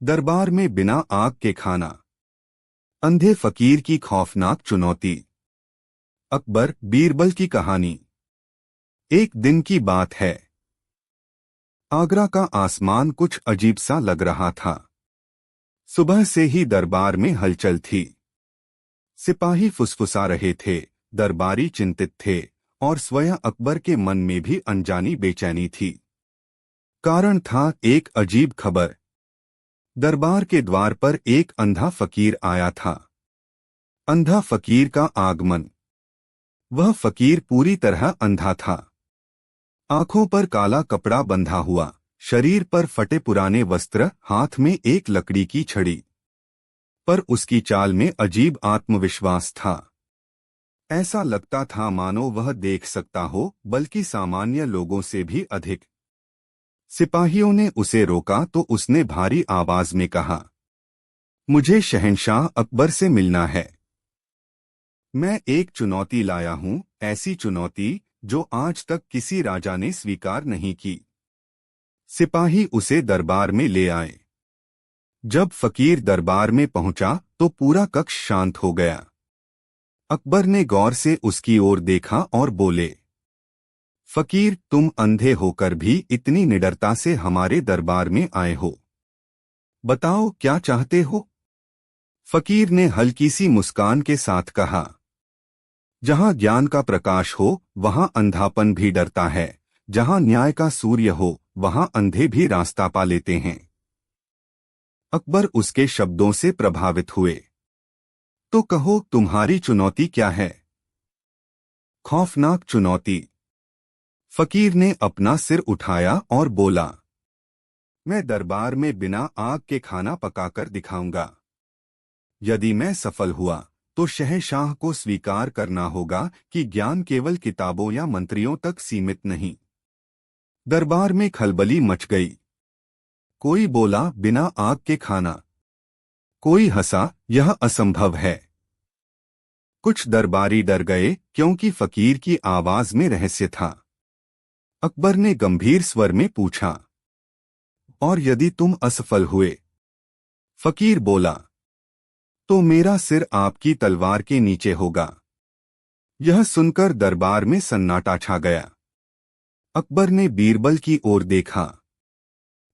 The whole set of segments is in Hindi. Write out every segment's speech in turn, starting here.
दरबार में बिना आग के खाना। अंधे फकीर की खौफनाक चुनौती। अकबर बीरबल की कहानी। एक दिन की बात है। आगरा का आसमान कुछ अजीब सा लग रहा था। सुबह से ही दरबार में हलचल थी। सिपाही फुसफुसा रहे थे, दरबारी चिंतित थे, और स्वयं अकबर के मन में भी अनजानी बेचैनी थी। कारण था एक अजीब खबर। दरबार के द्वार पर एक अंधा फकीर आया था। अंधा फकीर का आगमन। वह फकीर पूरी तरह अंधा था। आंखों पर काला कपड़ा बंधा हुआ, शरीर पर फटे पुराने वस्त्र, हाथ में एक लकड़ी की छड़ी। पर उसकी चाल में अजीब आत्मविश्वास था। ऐसा लगता था मानो वह देख सकता हो, बल्कि सामान्य लोगों से भी अधिक। सिपाहियों ने उसे रोका तो उसने भारी आवाज में कहा, मुझे शहंशाह अकबर से मिलना है। मैं एक चुनौती लाया हूं, ऐसी चुनौती जो आज तक किसी राजा ने स्वीकार नहीं की। सिपाही उसे दरबार में ले आए। जब फकीर दरबार में पहुंचा तो पूरा कक्ष शांत हो गया। अकबर ने गौर से उसकी ओर देखा और बोले, फकीर, तुम अंधे होकर भी इतनी निडरता से हमारे दरबार में आए हो। बताओ क्या चाहते हो? फकीर ने हल्की सी मुस्कान के साथ कहा, जहां ज्ञान का प्रकाश हो वहां अंधापन भी डरता है, जहां न्याय का सूर्य हो वहां अंधे भी रास्ता पा लेते हैं। अकबर उसके शब्दों से प्रभावित हुए। तो कहो, तुम्हारी चुनौती क्या है? खौफनाक चुनौती। फकीर ने अपना सिर उठाया और बोला, मैं दरबार में बिना आग के खाना पकाकर दिखाऊंगा। यदि मैं सफल हुआ तो शहंशाह को स्वीकार करना होगा कि ज्ञान केवल किताबों या मंत्रियों तक सीमित नहीं। दरबार में खलबली मच गई। कोई बोला, बिना आग के खाना। कोई हंसा, यह असंभव है। कुछ दरबारी डर गए क्योंकि फकीर की आवाज में रहस्य था। अकबर ने गंभीर स्वर में पूछा, और यदि तुम असफल हुए? फकीर बोला, तो मेरा सिर आपकी तलवार के नीचे होगा। यह सुनकर दरबार में सन्नाटा छा गया। अकबर ने बीरबल की ओर देखा।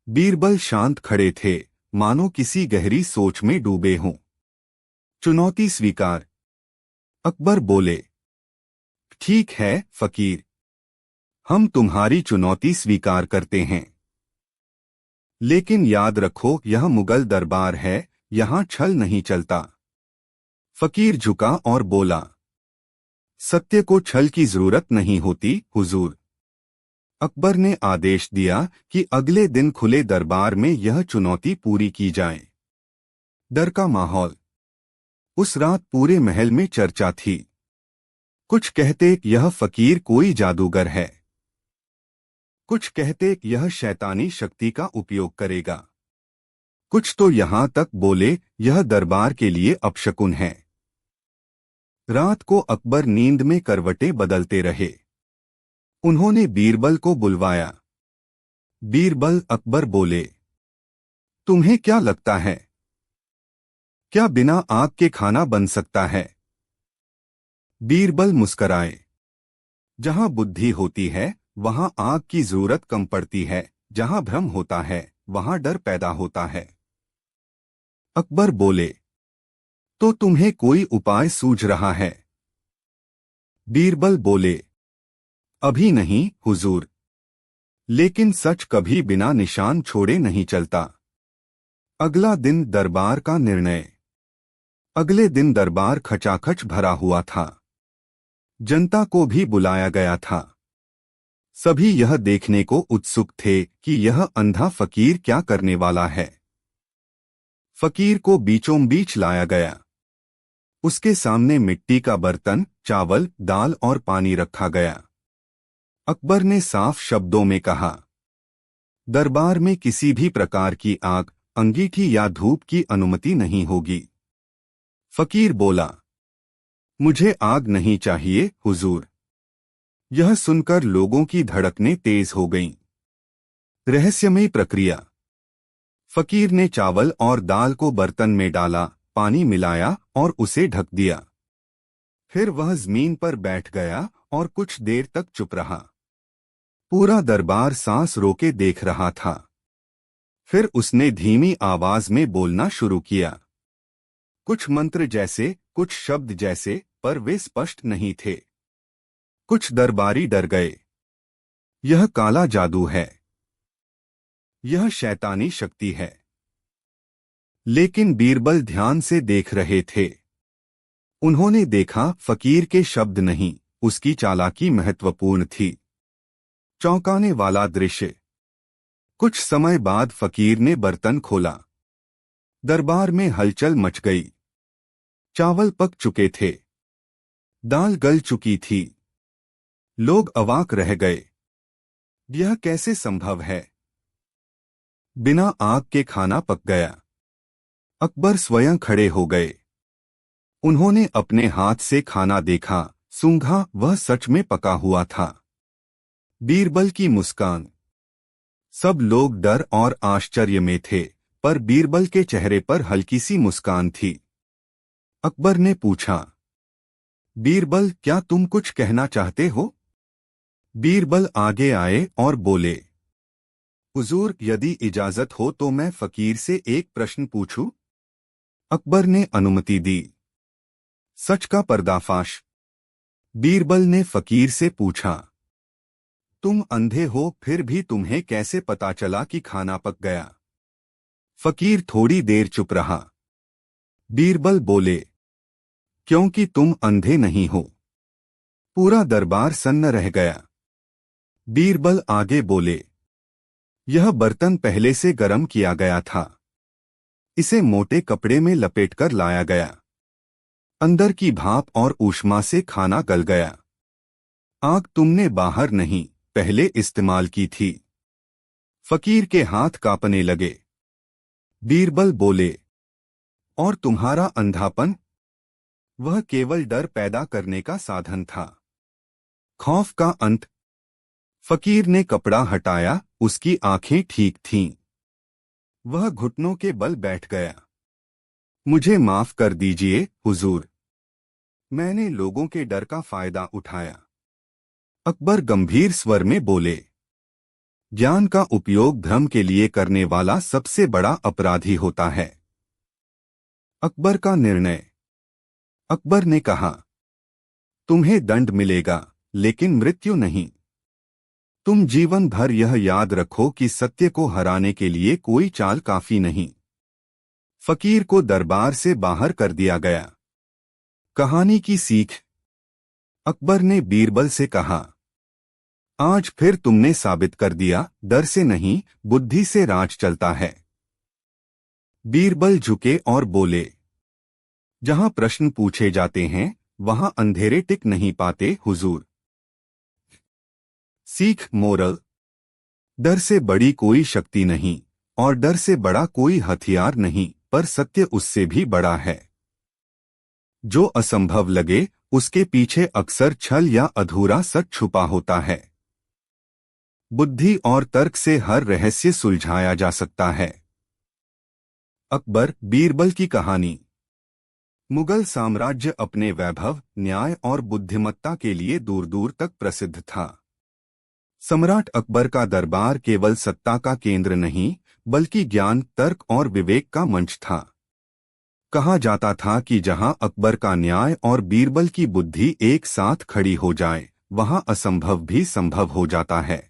बीरबल शांत खड़े थे, मानो किसी गहरी सोच में डूबे हों। चुनौती स्वीकार। अकबर बोले, ठीक है फकीर, हम तुम्हारी चुनौती स्वीकार करते हैं। लेकिन याद रखो, यह मुगल दरबार है, यहां छल नहीं चलता। फकीर झुका और बोला, सत्य को छल की जरूरत नहीं होती हुजूर। अकबर ने आदेश दिया कि अगले दिन खुले दरबार में यह चुनौती पूरी की जाए। डर का माहौल। उस रात पूरे महल में चर्चा थी। कुछ कहते यह फकीर कोई जादूगर है, कुछ कहते यह शैतानी शक्ति का उपयोग करेगा, कुछ तो यहां तक बोले यह दरबार के लिए अपशकुन है। रात को अकबर नींद में करवटें बदलते रहे। उन्होंने बीरबल को बुलवाया। बीरबल, अकबर बोले, तुम्हें क्या लगता है, क्या बिना आग के खाना बन सकता है? बीरबल मुस्कराए। जहां बुद्धि होती है वहां आग की जरूरत कम पड़ती है, जहां भ्रम होता है वहां डर पैदा होता है। अकबर बोले, तो तुम्हें कोई उपाय सूझ रहा है? बीरबल बोले, अभी नहीं हुजूर, लेकिन सच कभी बिना निशान छोड़े नहीं चलता। अगला दिन दरबार का निर्णय। अगले दिन दरबार खचाखच भरा हुआ था। जनता को भी बुलाया गया था। सभी यह देखने को उत्सुक थे कि यह अंधा फकीर क्या करने वाला है। फकीर को बीचों बीच लाया गया। उसके सामने मिट्टी का बर्तन, चावल, दाल और पानी रखा गया। अकबर ने साफ शब्दों में कहा, दरबार में किसी भी प्रकार की आग, अंगीठी या धूप की अनुमति नहीं होगी। फकीर बोला, मुझे आग नहीं चाहिए हुजूर। यह सुनकर लोगों की धड़कनें तेज हो गईं। रहस्यमयी प्रक्रिया। फकीर ने चावल और दाल को बर्तन में डाला, पानी मिलाया और उसे ढक दिया। फिर वह जमीन पर बैठ गया और कुछ देर तक चुप रहा। पूरा दरबार सांस रोके देख रहा था। फिर उसने धीमी आवाज में बोलना शुरू किया, कुछ मंत्र जैसे, कुछ शब्द जैसे, पर वे स्पष्ट नहीं थे। कुछ दरबारी डर गए। यह काला जादू है, यह शैतानी शक्ति है। लेकिन बीरबल ध्यान से देख रहे थे। उन्होंने देखा फकीर के शब्द नहीं, उसकी चालाकी महत्वपूर्ण थी। चौंकाने वाला दृश्य। कुछ समय बाद फकीर ने बर्तन खोला। दरबार में हलचल मच गई। चावल पक चुके थे, दाल गल चुकी थी। लोग अवाक रह गए। यह कैसे संभव है? बिना आग के खाना पक गया। अकबर स्वयं खड़े हो गए। उन्होंने अपने हाथ से खाना देखा, सूंघा, वह सच में पका हुआ था। बीरबल की मुस्कान। सब लोग डर और आश्चर्य में थे, पर बीरबल के चेहरे पर हल्की सी मुस्कान थी। अकबर ने पूछा, बीरबल, क्या तुम कुछ कहना चाहते हो? बीरबल आगे आए और बोले, हुजूर, यदि इजाजत हो तो मैं फकीर से एक प्रश्न पूछूं? अकबर ने अनुमति दी। सच का पर्दाफाश। बीरबल ने फकीर से पूछा, तुम अंधे हो, फिर भी तुम्हें कैसे पता चला कि खाना पक गया? फकीर थोड़ी देर चुप रहा। बीरबल बोले, क्योंकि तुम अंधे नहीं हो। पूरा दरबार सन्न रह गया। बीरबल आगे बोले, यह बर्तन पहले से गर्म किया गया था। इसे मोटे कपड़े में लपेटकर लाया गया। अंदर की भाप और ऊष्मा से खाना गल गया। आग तुमने बाहर नहीं, पहले इस्तेमाल की थी। फकीर के हाथ कांपने लगे। बीरबल बोले, और तुम्हारा अंधापन? वह केवल डर पैदा करने का साधन था। खौफ का अंत। फकीर ने कपड़ा हटाया, उसकी आंखें ठीक थीं। वह घुटनों के बल बैठ गया। मुझे माफ कर दीजिए, हुजूर। मैंने लोगों के डर का फायदा उठाया। अकबर गंभीर स्वर में बोले, ज्ञान का उपयोग धर्म के लिए करने वाला सबसे बड़ा अपराधी होता है। अकबर का निर्णय। अकबर ने कहा, तुम्हें दंड मिलेगा, लेकिन मृत्यु नहीं। तुम जीवन भर यह याद रखो कि सत्य को हराने के लिए कोई चाल काफी नहीं। फकीर को दरबार से बाहर कर दिया गया। कहानी की सीख। अकबर ने बीरबल से कहा, आज फिर तुमने साबित कर दिया, डर से नहीं, बुद्धि से राज चलता है। बीरबल झुके और बोले, जहां प्रश्न पूछे जाते हैं, वहां अंधेरे टिक नहीं पाते, हुजूर। सीख मोरल। डर से बड़ी कोई शक्ति नहीं, और डर से बड़ा कोई हथियार नहीं, पर सत्य उससे भी बड़ा है। जो असंभव लगे, उसके पीछे अक्सर छल या अधूरा सच छुपा होता है। बुद्धि और तर्क से हर रहस्य सुलझाया जा सकता है। अकबर, बीरबल की कहानी। मुगल साम्राज्य अपने वैभव, न्याय और बुद्धिमत्ता के लिए दूर दूर तक प्रसिद्ध था। सम्राट अकबर का दरबार केवल सत्ता का केंद्र नहीं, बल्कि ज्ञान, तर्क और विवेक का मंच था। कहा जाता था कि जहां अकबर का न्याय और बीरबल की बुद्धि एक साथ खड़ी हो जाए, वहां असंभव भी संभव हो जाता है।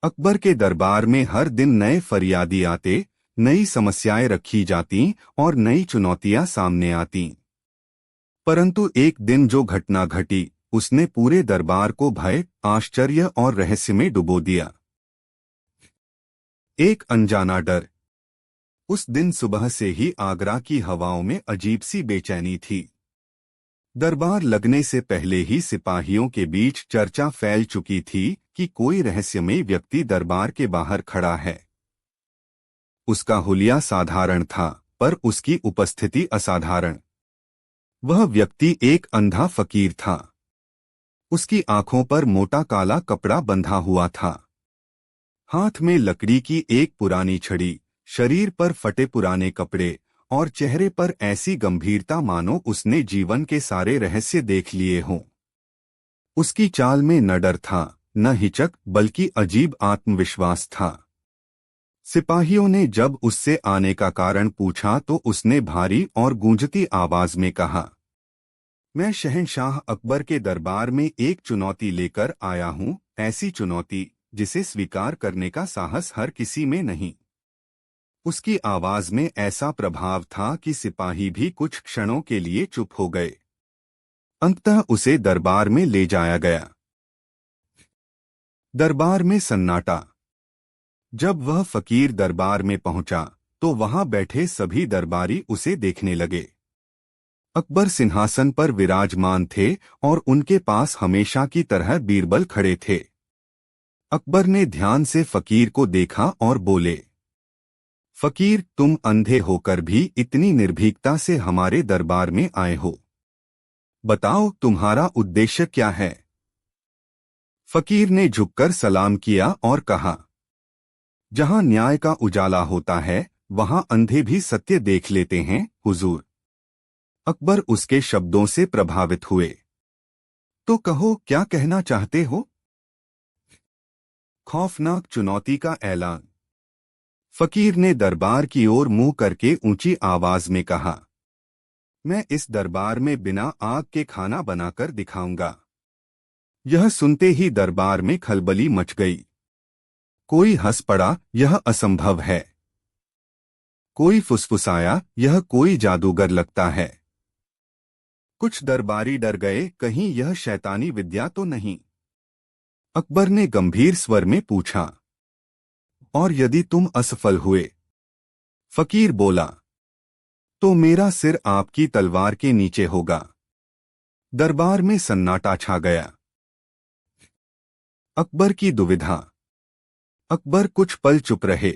अकबर के दरबार में हर दिन नए फरियादी आते, नई समस्याएं रखी जाती और नई चुनौतियां सामने आती। परंतु एक दिन जो घटना घटी, उसने पूरे दरबार को भय, आश्चर्य और रहस्य में डुबो दिया। एक अनजाना डर। उस दिन सुबह से ही आगरा की हवाओं में अजीब सी बेचैनी थी। दरबार लगने से पहले ही सिपाहियों के बीच चर्चा फैल चुकी थी कि कोई रहस्यमय व्यक्ति दरबार के बाहर खड़ा है। उसका हुलिया साधारण था, पर उसकी उपस्थिति असाधारण। वह व्यक्ति एक अंधा फकीर था। उसकी आंखों पर मोटा काला कपड़ा बंधा हुआ था। हाथ में लकड़ी की एक पुरानी छड़ी, शरीर पर फटे पुराने कपड़े और चेहरे पर ऐसी गंभीरता मानो उसने जीवन के सारे रहस्य देख लिए हों। उसकी चाल में न डर था, न हिचक, बल्कि अजीब आत्मविश्वास था। सिपाहियों ने जब उससे आने का कारण पूछा तो उसने भारी और गूंजती आवाज में कहा, मैं शहंशाह अकबर के दरबार में एक चुनौती लेकर आया हूँ, ऐसी चुनौती जिसे स्वीकार करने का साहस हर किसी में नहीं। उसकी आवाज में ऐसा प्रभाव था कि सिपाही भी कुछ क्षणों के लिए चुप हो गए। अंततः उसे दरबार में ले जाया गया। दरबार में सन्नाटा। जब वह फकीर दरबार में पहुंचा तो वहां बैठे सभी दरबारी उसे देखने लगे। अकबर सिंहासन पर विराजमान थे और उनके पास हमेशा की तरह बीरबल खड़े थे। अकबर ने ध्यान से फकीर को देखा और बोले, फकीर, तुम अंधे होकर भी इतनी निर्भीकता से हमारे दरबार में आए हो। बताओ, तुम्हारा उद्देश्य क्या है? फकीर ने झुककर सलाम किया और कहा, जहां न्याय का उजाला होता है वहां अंधे भी सत्य देख लेते हैं, हुजूर। अकबर उसके शब्दों से प्रभावित हुए। तो कहो, क्या कहना चाहते हो? खौफनाक चुनौती का ऐलान। फकीर ने दरबार की ओर मुंह करके ऊंची आवाज में कहा, मैं इस दरबार में बिना आग के खाना बनाकर दिखाऊंगा। यह सुनते ही दरबार में खलबली मच गई। कोई हंस पड़ा, यह असंभव है। कोई फुसफुसाया, यह कोई जादूगर लगता है। कुछ दरबारी डर गए, कहीं यह शैतानी विद्या तो नहीं। अकबर ने गंभीर स्वर में पूछा, और यदि तुम असफल हुए? फकीर बोला, तो मेरा सिर आपकी तलवार के नीचे होगा। दरबार में सन्नाटा छा गया। अकबर की दुविधा। अकबर कुछ पल चुप रहे।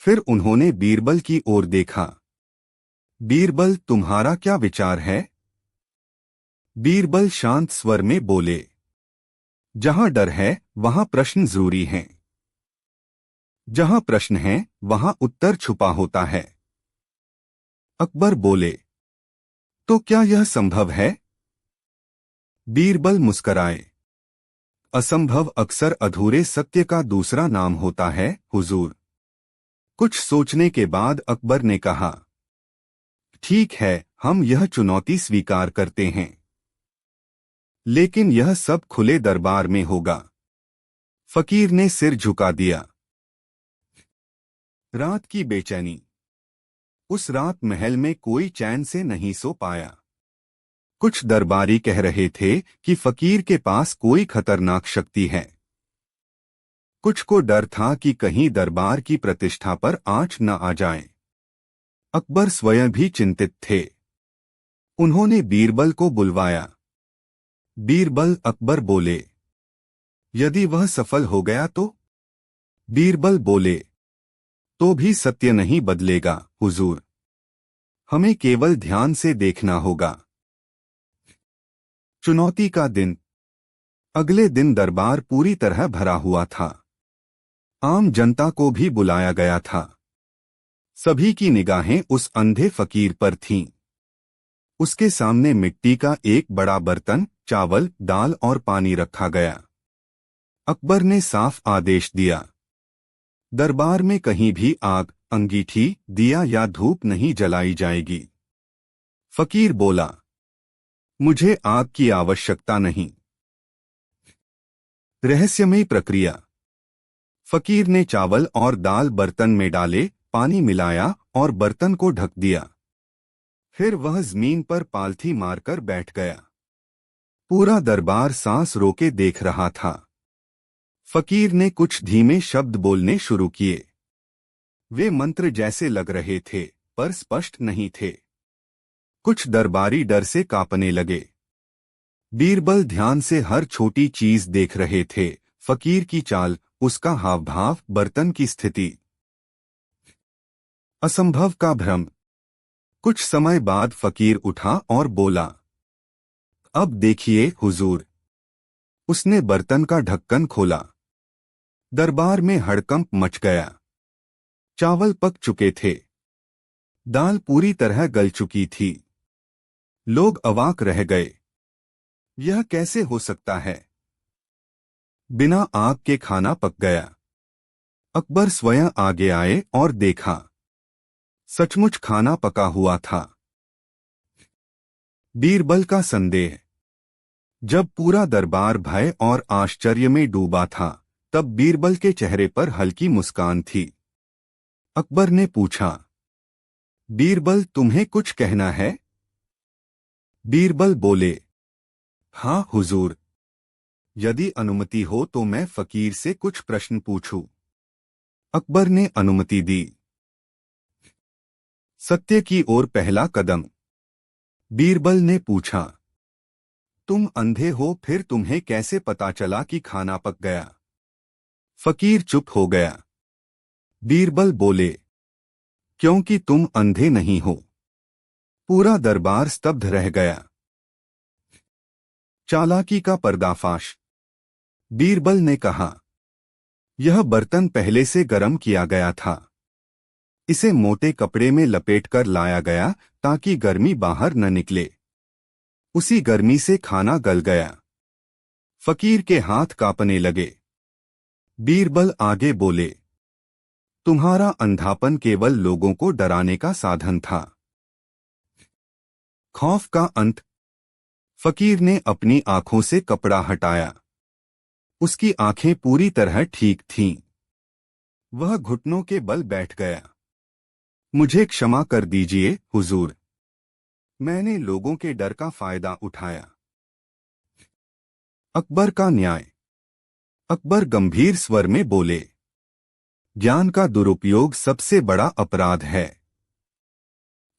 फिर उन्होंने बीरबल की ओर देखा। बीरबल, तुम्हारा क्या विचार है? बीरबल शांत स्वर में बोले, जहां डर है वहां प्रश्न जरूरी हैं। जहां प्रश्न है वहां उत्तर छुपा होता है। अकबर बोले, तो क्या यह संभव है? बीरबल मुस्कराए, असंभव अक्सर अधूरे सत्य का दूसरा नाम होता है, हुजूर। कुछ सोचने के बाद अकबर ने कहा, ठीक है, हम यह चुनौती स्वीकार करते हैं, लेकिन यह सब खुले दरबार में होगा। फकीर ने सिर झुका दिया। रात की बेचैनी। उस रात महल में कोई चैन से नहीं सो पाया। कुछ दरबारी कह रहे थे कि फकीर के पास कोई खतरनाक शक्ति है। कुछ को डर था कि कहीं दरबार की प्रतिष्ठा पर आंच न आ जाए। अकबर स्वयं भी चिंतित थे। उन्होंने बीरबल को बुलवाया। बीरबल, अकबर बोले, यदि वह सफल हो गया तो? बीरबल बोले, तो भी सत्य नहीं बदलेगा, हुजूर। हमें केवल ध्यान से देखना होगा। चुनौती का दिन। अगले दिन दरबार पूरी तरह भरा हुआ था। आम जनता को भी बुलाया गया था। सभी की निगाहें उस अंधे फकीर पर थीं। उसके सामने मिट्टी का एक बड़ा बर्तन, चावल, दाल और पानी रखा गया। अकबर ने साफ आदेश दिया, दरबार में कहीं भी आग, अंगीठी, दिया या धूप नहीं जलाई जाएगी। फकीर बोला, मुझे आग की आवश्यकता नहीं। रहस्यमयी प्रक्रिया। फकीर ने चावल और दाल बर्तन में डाले, पानी मिलाया और बर्तन को ढक दिया। फिर वह जमीन पर पालथी मारकर बैठ गया। पूरा दरबार सांस रोके देख रहा था। फकीर ने कुछ धीमे शब्द बोलने शुरू किए। वे मंत्र जैसे लग रहे थे, पर स्पष्ट नहीं थे। कुछ दरबारी डर से कांपने लगे। बीरबल ध्यान से हर छोटी चीज देख रहे थे, फकीर की चाल, उसका हाव भाव, बर्तन की स्थिति। असंभव का भ्रम। कुछ समय बाद फकीर उठा और बोला, अब देखिए, हुजूर। उसने बर्तन का ढक्कन खोला। दरबार में हड़कंप मच गया। चावल पक चुके थे। दाल पूरी तरह गल चुकी थी। लोग अवाक रह गए। यह कैसे हो सकता है? बिना आग के खाना पक गया। अकबर स्वयं आगे आए और देखा। सचमुच खाना पका हुआ था। बीरबल का संदेह। जब पूरा दरबार भय और आश्चर्य में डूबा था, तब बीरबल के चेहरे पर हल्की मुस्कान थी। अकबर ने पूछा, बीरबल, तुम्हें कुछ कहना है? बीरबल बोले, हाँ हुजूर, यदि अनुमति हो तो मैं फकीर से कुछ प्रश्न पूछूं। अकबर ने अनुमति दी। सत्य की ओर पहला कदम। बीरबल ने पूछा, तुम अंधे हो, फिर तुम्हें कैसे पता चला कि खाना पक गया? फकीर चुप हो गया। बीरबल बोले, क्योंकि तुम अंधे नहीं हो। पूरा दरबार स्तब्ध रह गया। चालाकी का पर्दाफाश। बीरबल ने कहा, यह बर्तन पहले से गर्म किया गया था। इसे मोटे कपड़े में लपेटकर लाया गया ताकि गर्मी बाहर न निकले। उसी गर्मी से खाना गल गया। फकीर के हाथ कांपने लगे। बीरबल आगे बोले, तुम्हारा अंधापन केवल लोगों को डराने का साधन था। खौफ का अंत। फकीर ने अपनी आंखों से कपड़ा हटाया। उसकी आंखें पूरी तरह ठीक थीं। वह घुटनों के बल बैठ गया। मुझे क्षमा कर दीजिए हुजूर, मैंने लोगों के डर का फायदा उठाया। अकबर का न्याय। अकबर गंभीर स्वर में बोले, ज्ञान का दुरुपयोग सबसे बड़ा अपराध है।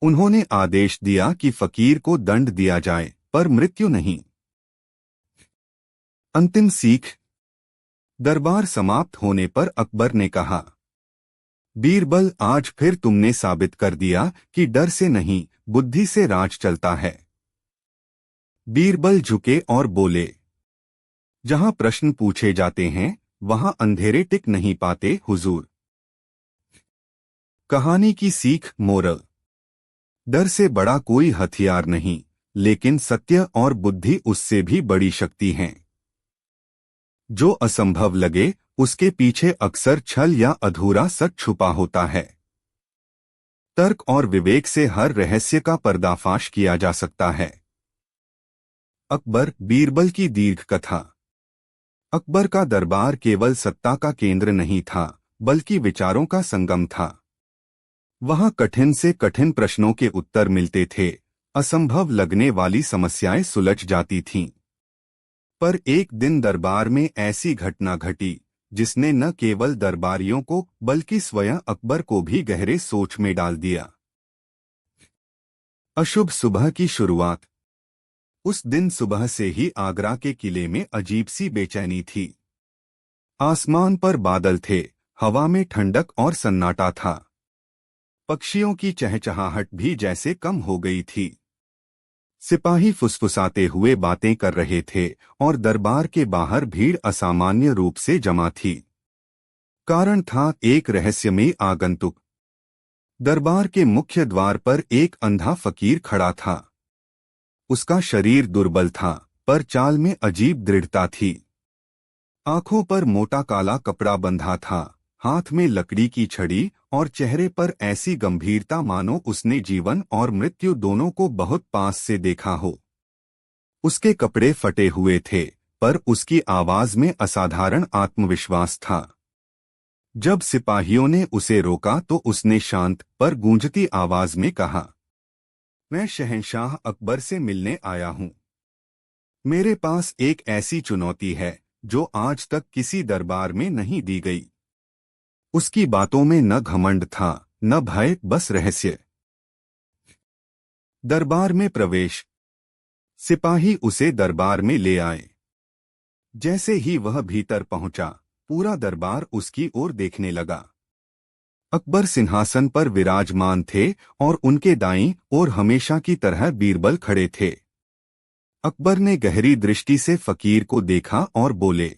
उन्होंने आदेश दिया कि फकीर को दंड दिया जाए, पर मृत्यु नहीं। अंतिम सीख। दरबार समाप्त होने पर अकबर ने कहा, बीरबल, आज फिर तुमने साबित कर दिया कि डर से नहीं, बुद्धि से राज चलता है। बीरबल झुके और बोले, जहां प्रश्न पूछे जाते हैं वहां अंधेरे टिक नहीं पाते हुजूर। कहानी की सीख। मोरल। डर से बड़ा कोई हथियार नहीं, लेकिन सत्य और बुद्धि उससे भी बड़ी शक्ति हैं। जो असंभव लगे उसके पीछे अक्सर छल या अधूरा सच छुपा होता है। तर्क और विवेक से हर रहस्य का पर्दाफाश किया जा सकता है। अकबर बीरबल की दीर्घ कथा। अकबर का दरबार केवल सत्ता का केंद्र नहीं था, बल्कि विचारों का संगम था। वहां कठिन से कठिन प्रश्नों के उत्तर मिलते थे, असंभव लगने वाली समस्याएं सुलझ जाती थीं। पर एक दिन दरबार में ऐसी घटना घटी जिसने न केवल दरबारियों को बल्कि स्वयं अकबर को भी गहरे सोच में डाल दिया। अशुभ सुबह की शुरुआत। उस दिन सुबह से ही आगरा के किले में अजीब सी बेचैनी थी। आसमान पर बादल थे, हवा में ठंडक और सन्नाटा था। पक्षियों की चहचहाहट भी जैसे कम हो गई थी। सिपाही फुसफुसाते हुए बातें कर रहे थे और दरबार के बाहर भीड़ असामान्य रूप से जमा थी। कारण था एक रहस्यमयी आगंतुक। दरबार के मुख्य द्वार पर एक अंधा फकीर खड़ा था। उसका शरीर दुर्बल था, पर चाल में अजीब दृढ़ता थी। आंखों पर मोटा काला कपड़ा बंधा था, हाथ में लकड़ी की छड़ी और चेहरे पर ऐसी गंभीरता मानो उसने जीवन और मृत्यु दोनों को बहुत पास से देखा हो। उसके कपड़े फटे हुए थे, पर उसकी आवाज में असाधारण आत्मविश्वास था। जब सिपाहियों ने उसे रोका तो उसने शांत पर गूंजती आवाज में कहा, मैं शहंशाह अकबर से मिलने आया हूं। मेरे पास एक ऐसी चुनौती है जो आज तक किसी दरबार में नहीं दी गई। उसकी बातों में न घमंड था, न भय, बस रहस्य। दरबार में प्रवेश। सिपाही उसे दरबार में ले आए। जैसे ही वह भीतर पहुंचा, पूरा दरबार उसकी ओर देखने लगा। अकबर सिंहासन पर विराजमान थे और उनके दाईं ओर हमेशा की तरह बीरबल खड़े थे। अकबर ने गहरी दृष्टि से फकीर को देखा और बोले,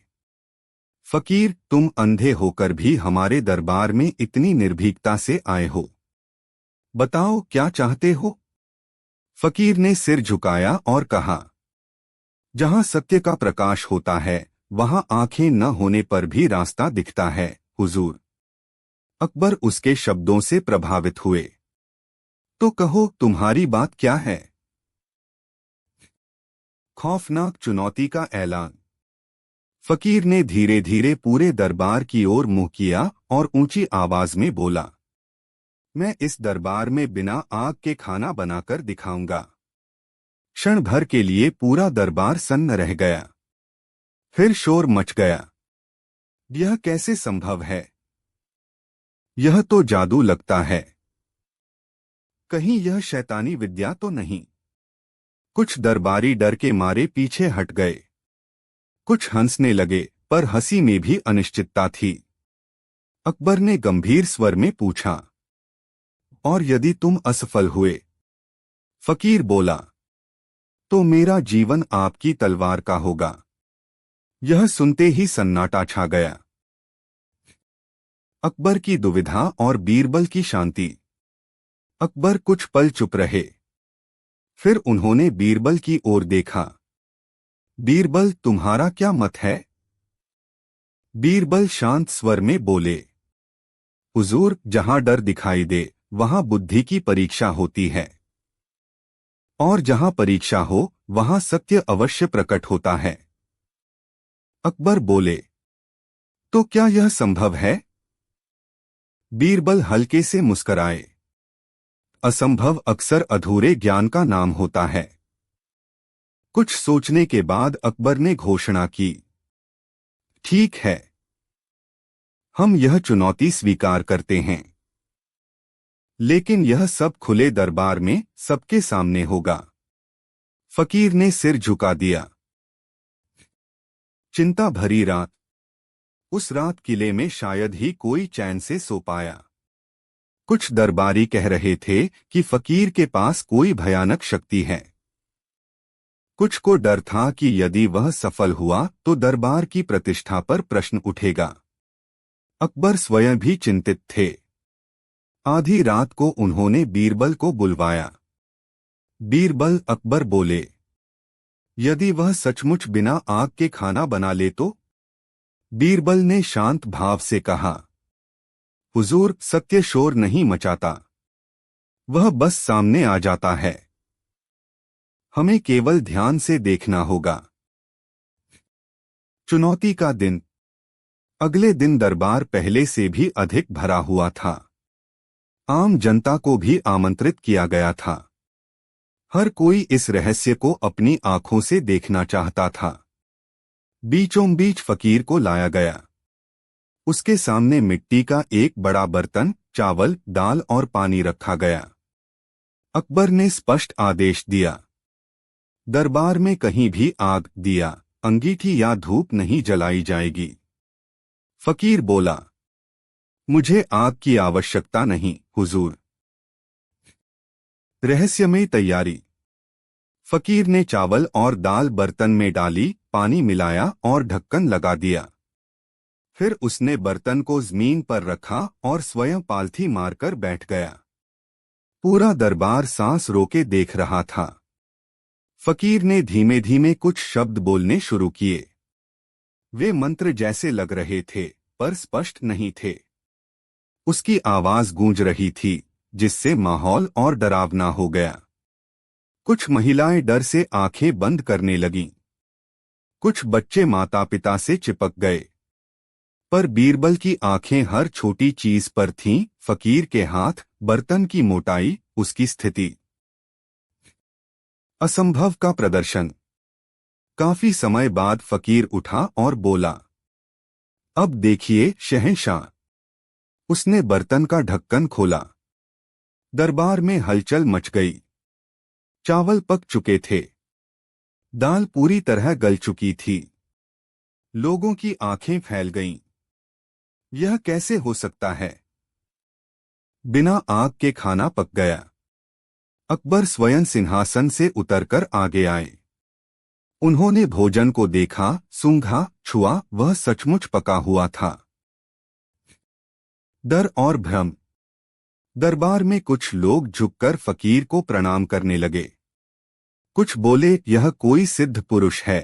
फकीर, तुम अंधे होकर भी हमारे दरबार में इतनी निर्भीकता से आए हो। बताओ क्या चाहते हो? फकीर ने सिर झुकाया और कहा, जहां सत्य का प्रकाश होता है वहां आंखें न होने पर भी रास्ता दिखता है, हुजूर। अकबर उसके शब्दों से प्रभावित हुए। तो कहो, तुम्हारी बात क्या है? खौफनाक चुनौती का ऐलान। फकीर ने धीरे धीरे पूरे दरबार की ओर मुंह किया और ऊंची आवाज में बोला, मैं इस दरबार में बिना आग के खाना बनाकर दिखाऊंगा। क्षण भर के लिए पूरा दरबार सन्न रह गया। फिर शोर मच गया। यह कैसे संभव है? यह तो जादू लगता है। कहीं यह शैतानी विद्या तो नहीं? कुछ दरबारी डर के मारे पीछे हट गए। कुछ हंसने लगे, पर हंसी में भी अनिश्चितता थी। अकबर ने गंभीर स्वर में पूछा, और यदि तुम असफल हुए? फकीर बोला, तो मेरा जीवन आपकी तलवार का होगा। यह सुनते ही सन्नाटा छा गया। अकबर की दुविधा और बीरबल की शांति। अकबर कुछ पल चुप रहे। फिर उन्होंने बीरबल की ओर देखा। बीरबल, तुम्हारा क्या मत है? बीरबल शांत स्वर में बोले, हुजूर, जहां डर दिखाई दे वहां बुद्धि की परीक्षा होती है, और जहां परीक्षा हो वहां सत्य अवश्य प्रकट होता है। अकबर बोले, तो क्या यह संभव है? बीरबल हल्के से मुस्कराए। असंभव अक्सर अधूरे ज्ञान का नाम होता है। कुछ सोचने के बाद अकबर ने घोषणा की, ठीक है, हम यह चुनौती स्वीकार करते हैं, लेकिन यह सब खुले दरबार में सबके सामने होगा। फकीर ने सिर झुका दिया। चिंता भरी रात। उस रात किले में शायद ही कोई चैन से सो पाया। कुछ दरबारी कह रहे थे कि फकीर के पास कोई भयानक शक्ति है। कुछ को डर था कि यदि वह सफल हुआ तो दरबार की प्रतिष्ठा पर प्रश्न उठेगा। अकबर स्वयं भी चिंतित थे। आधी रात को उन्होंने बीरबल को बुलवाया। बीरबल, अकबर बोले, यदि वह सचमुच बिना आग के खाना बना ले तो? बीरबल ने शांत भाव से कहा, हुजूर, सत्य शोर नहीं मचाता, वह बस सामने आ जाता है। हमें केवल ध्यान से देखना होगा। चुनौती का दिन। अगले दिन दरबार पहले से भी अधिक भरा हुआ था। आम जनता को भी आमंत्रित किया गया था। हर कोई इस रहस्य को अपनी आंखों से देखना चाहता था। बीचों बीच फकीर को लाया गया। उसके सामने मिट्टी का एक बड़ा बर्तन, चावल, दाल और पानी रखा गया। अकबर ने स्पष्ट आदेश दिया, दरबार में कहीं भी आग, दिया, अंगीठी या धूप नहीं जलाई जाएगी। फकीर बोला, मुझे आग की आवश्यकता नहीं, हुजूर। रहस्यमय तैयारी। फकीर ने चावल और दाल बर्तन में डाली, पानी मिलाया और ढक्कन लगा दिया। फिर उसने बर्तन को जमीन पर रखा और स्वयं पालथी मारकर बैठ गया। पूरा दरबार सांस रोके देख रहा था। फकीर ने धीमे धीमे कुछ शब्द बोलने शुरू किए। वे मंत्र जैसे लग रहे थे, पर स्पष्ट नहीं थे। उसकी आवाज गूंज रही थी, जिससे माहौल और डरावना हो गया। कुछ महिलाएं डर से आंखें बंद करने लगीं। कुछ बच्चे माता पिता से चिपक गए। पर बीरबल की आंखें हर छोटी चीज पर थीं, फकीर के हाथ, बर्तन की मोटाई, उसकी स्थिति। असंभव का प्रदर्शन। काफी समय बाद फकीर उठा और बोला, अब देखिए शहंशाह। उसने बर्तन का ढक्कन खोला। दरबार में हलचल मच गई। चावल पक चुके थे। दाल पूरी तरह गल चुकी थी। लोगों की आंखें फैल गईं। यह कैसे हो सकता है? बिना आग के खाना पक गया। अकबर स्वयं सिंहासन से उतरकर आगे आए। उन्होंने भोजन को देखा, सूंघा, छुआ, वह सचमुच पका हुआ था। डर और भ्रम। दरबार में कुछ लोग झुककर फकीर को प्रणाम करने लगे। कुछ बोले यह कोई सिद्ध पुरुष है,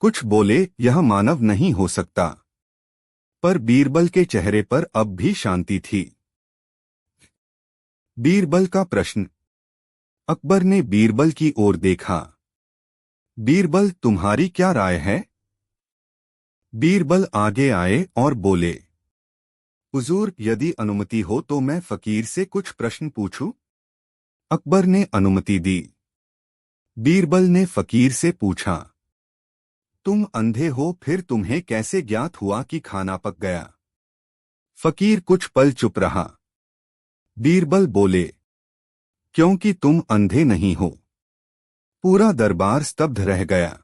कुछ बोले यह मानव नहीं हो सकता। पर बीरबल के चेहरे पर अब भी शांति थी। बीरबल का प्रश्न। अकबर ने बीरबल की ओर देखा। बीरबल, तुम्हारी क्या राय है? बीरबल आगे आए और बोले, हुजूर, यदि अनुमति हो तो मैं फकीर से कुछ प्रश्न पूछूं? अकबर ने अनुमति दी। बीरबल ने फकीर से पूछा, तुम अंधे हो, फिर तुम्हें कैसे ज्ञात हुआ कि खाना पक गया? फकीर कुछ पल चुप रहा। बीरबल बोले, क्योंकि तुम अंधे नहीं हो। पूरा दरबार स्तब्ध रह गया।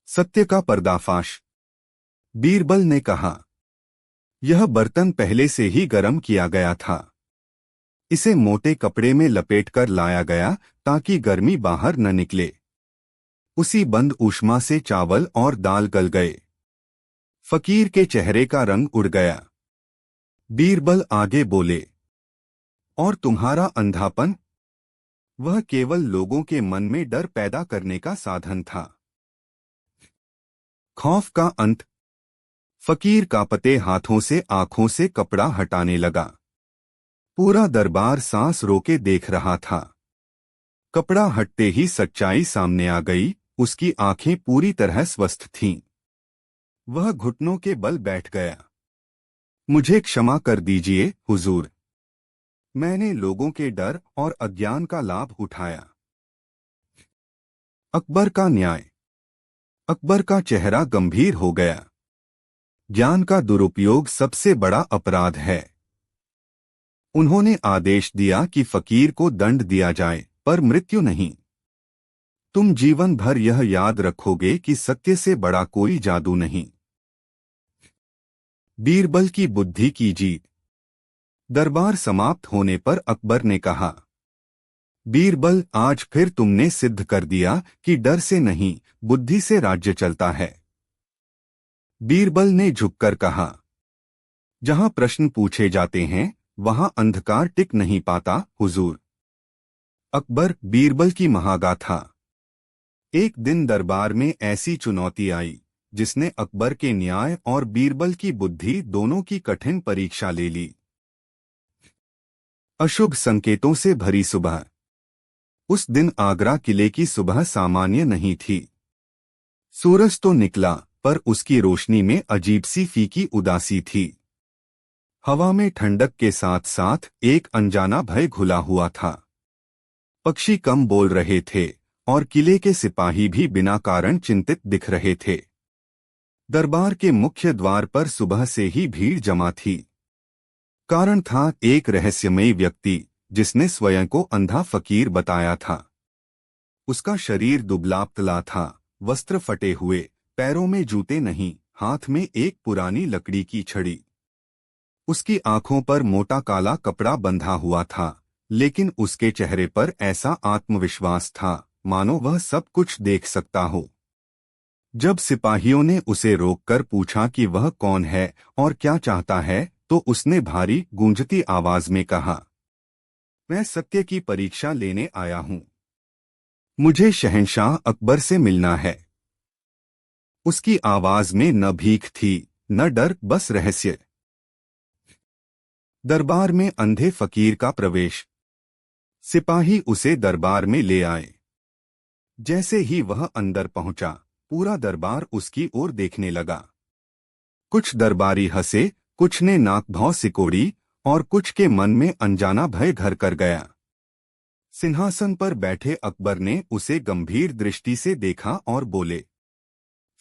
सत्य का पर्दाफाश। बीरबल ने कहा, यह बर्तन पहले से ही गर्म किया गया था। इसे मोटे कपड़े में लपेटकर लाया गया ताकि गर्मी बाहर न निकले। उसी बंद ऊष्मा से चावल और दाल गल गए। फकीर के चेहरे का रंग उड़ गया। बीरबल आगे बोले, और तुम्हारा अंधापन? वह केवल लोगों के मन में डर पैदा करने का साधन था। खौफ का अंत। फकीर कांपते हाथों से आंखों से कपड़ा हटाने लगा। पूरा दरबार सांस रोके देख रहा था। कपड़ा हटते ही सच्चाई सामने आ गई। उसकी आंखें पूरी तरह स्वस्थ थीं। वह घुटनों के बल बैठ गया। मुझे क्षमा कर दीजिए हुजूर। मैंने लोगों के डर और अज्ञान का लाभ उठाया। अकबर का न्याय। अकबर का चेहरा गंभीर हो गया। ज्ञान का दुरुपयोग सबसे बड़ा अपराध है। उन्होंने आदेश दिया कि फकीर को दंड दिया जाए, पर मृत्यु नहीं। तुम जीवन भर यह याद रखोगे कि सत्य से बड़ा कोई जादू नहीं। बीरबल की बुद्धि की जीत। दरबार समाप्त होने पर अकबर ने कहा, बीरबल, आज फिर तुमने सिद्ध कर दिया कि डर से नहीं, बुद्धि से राज्य चलता है। बीरबल ने झुककर कहा, जहां प्रश्न पूछे जाते हैं वहां अंधकार टिक नहीं पाता हुजूर। अकबर बीरबल की महागाथा। एक दिन दरबार में ऐसी चुनौती आई जिसने अकबर के न्याय और बीरबल की बुद्धि दोनों की कठिन परीक्षा ले ली। अशुभ संकेतों से भरी सुबह। उस दिन आगरा किले की सुबह सामान्य नहीं थी। सूरज तो निकला, पर उसकी रोशनी में अजीब सी फीकी उदासी थी। हवा में ठंडक के साथ साथ एक अनजाना भय घुला हुआ था। पक्षी कम बोल रहे थे और किले के सिपाही भी बिना कारण चिंतित दिख रहे थे। दरबार के मुख्य द्वार पर सुबह से ही भीड़ जमा थी। कारण था एक रहस्यमयी व्यक्ति जिसने स्वयं को अंधा फकीर बताया था। उसका शरीर दुबला पतला था, वस्त्र फटे हुए, पैरों में जूते नहीं, हाथ में एक पुरानी लकड़ी की छड़ी। उसकी आंखों पर मोटा काला कपड़ा बंधा हुआ था, लेकिन उसके चेहरे पर ऐसा आत्मविश्वास था मानो वह सब कुछ देख सकता हो। जब सिपाहियों ने उसे रोककर पूछा कि वह कौन है और क्या चाहता है, तो उसने भारी गूंजती आवाज में कहा, मैं सत्य की परीक्षा लेने आया हूं। मुझे शहंशाह अकबर से मिलना है। उसकी आवाज में न भीख थी न डर, बस रहस्य। दरबार में अंधे फकीर का प्रवेश। सिपाही उसे दरबार में ले आए। जैसे ही वह अंदर पहुंचा, पूरा दरबार उसकी ओर देखने लगा। कुछ दरबारी हंसे, कुछ ने नाक भौं सिकोड़ी और कुछ के मन में अनजाना भय घर कर गया। सिंहासन पर बैठे अकबर ने उसे गंभीर दृष्टि से देखा और बोले,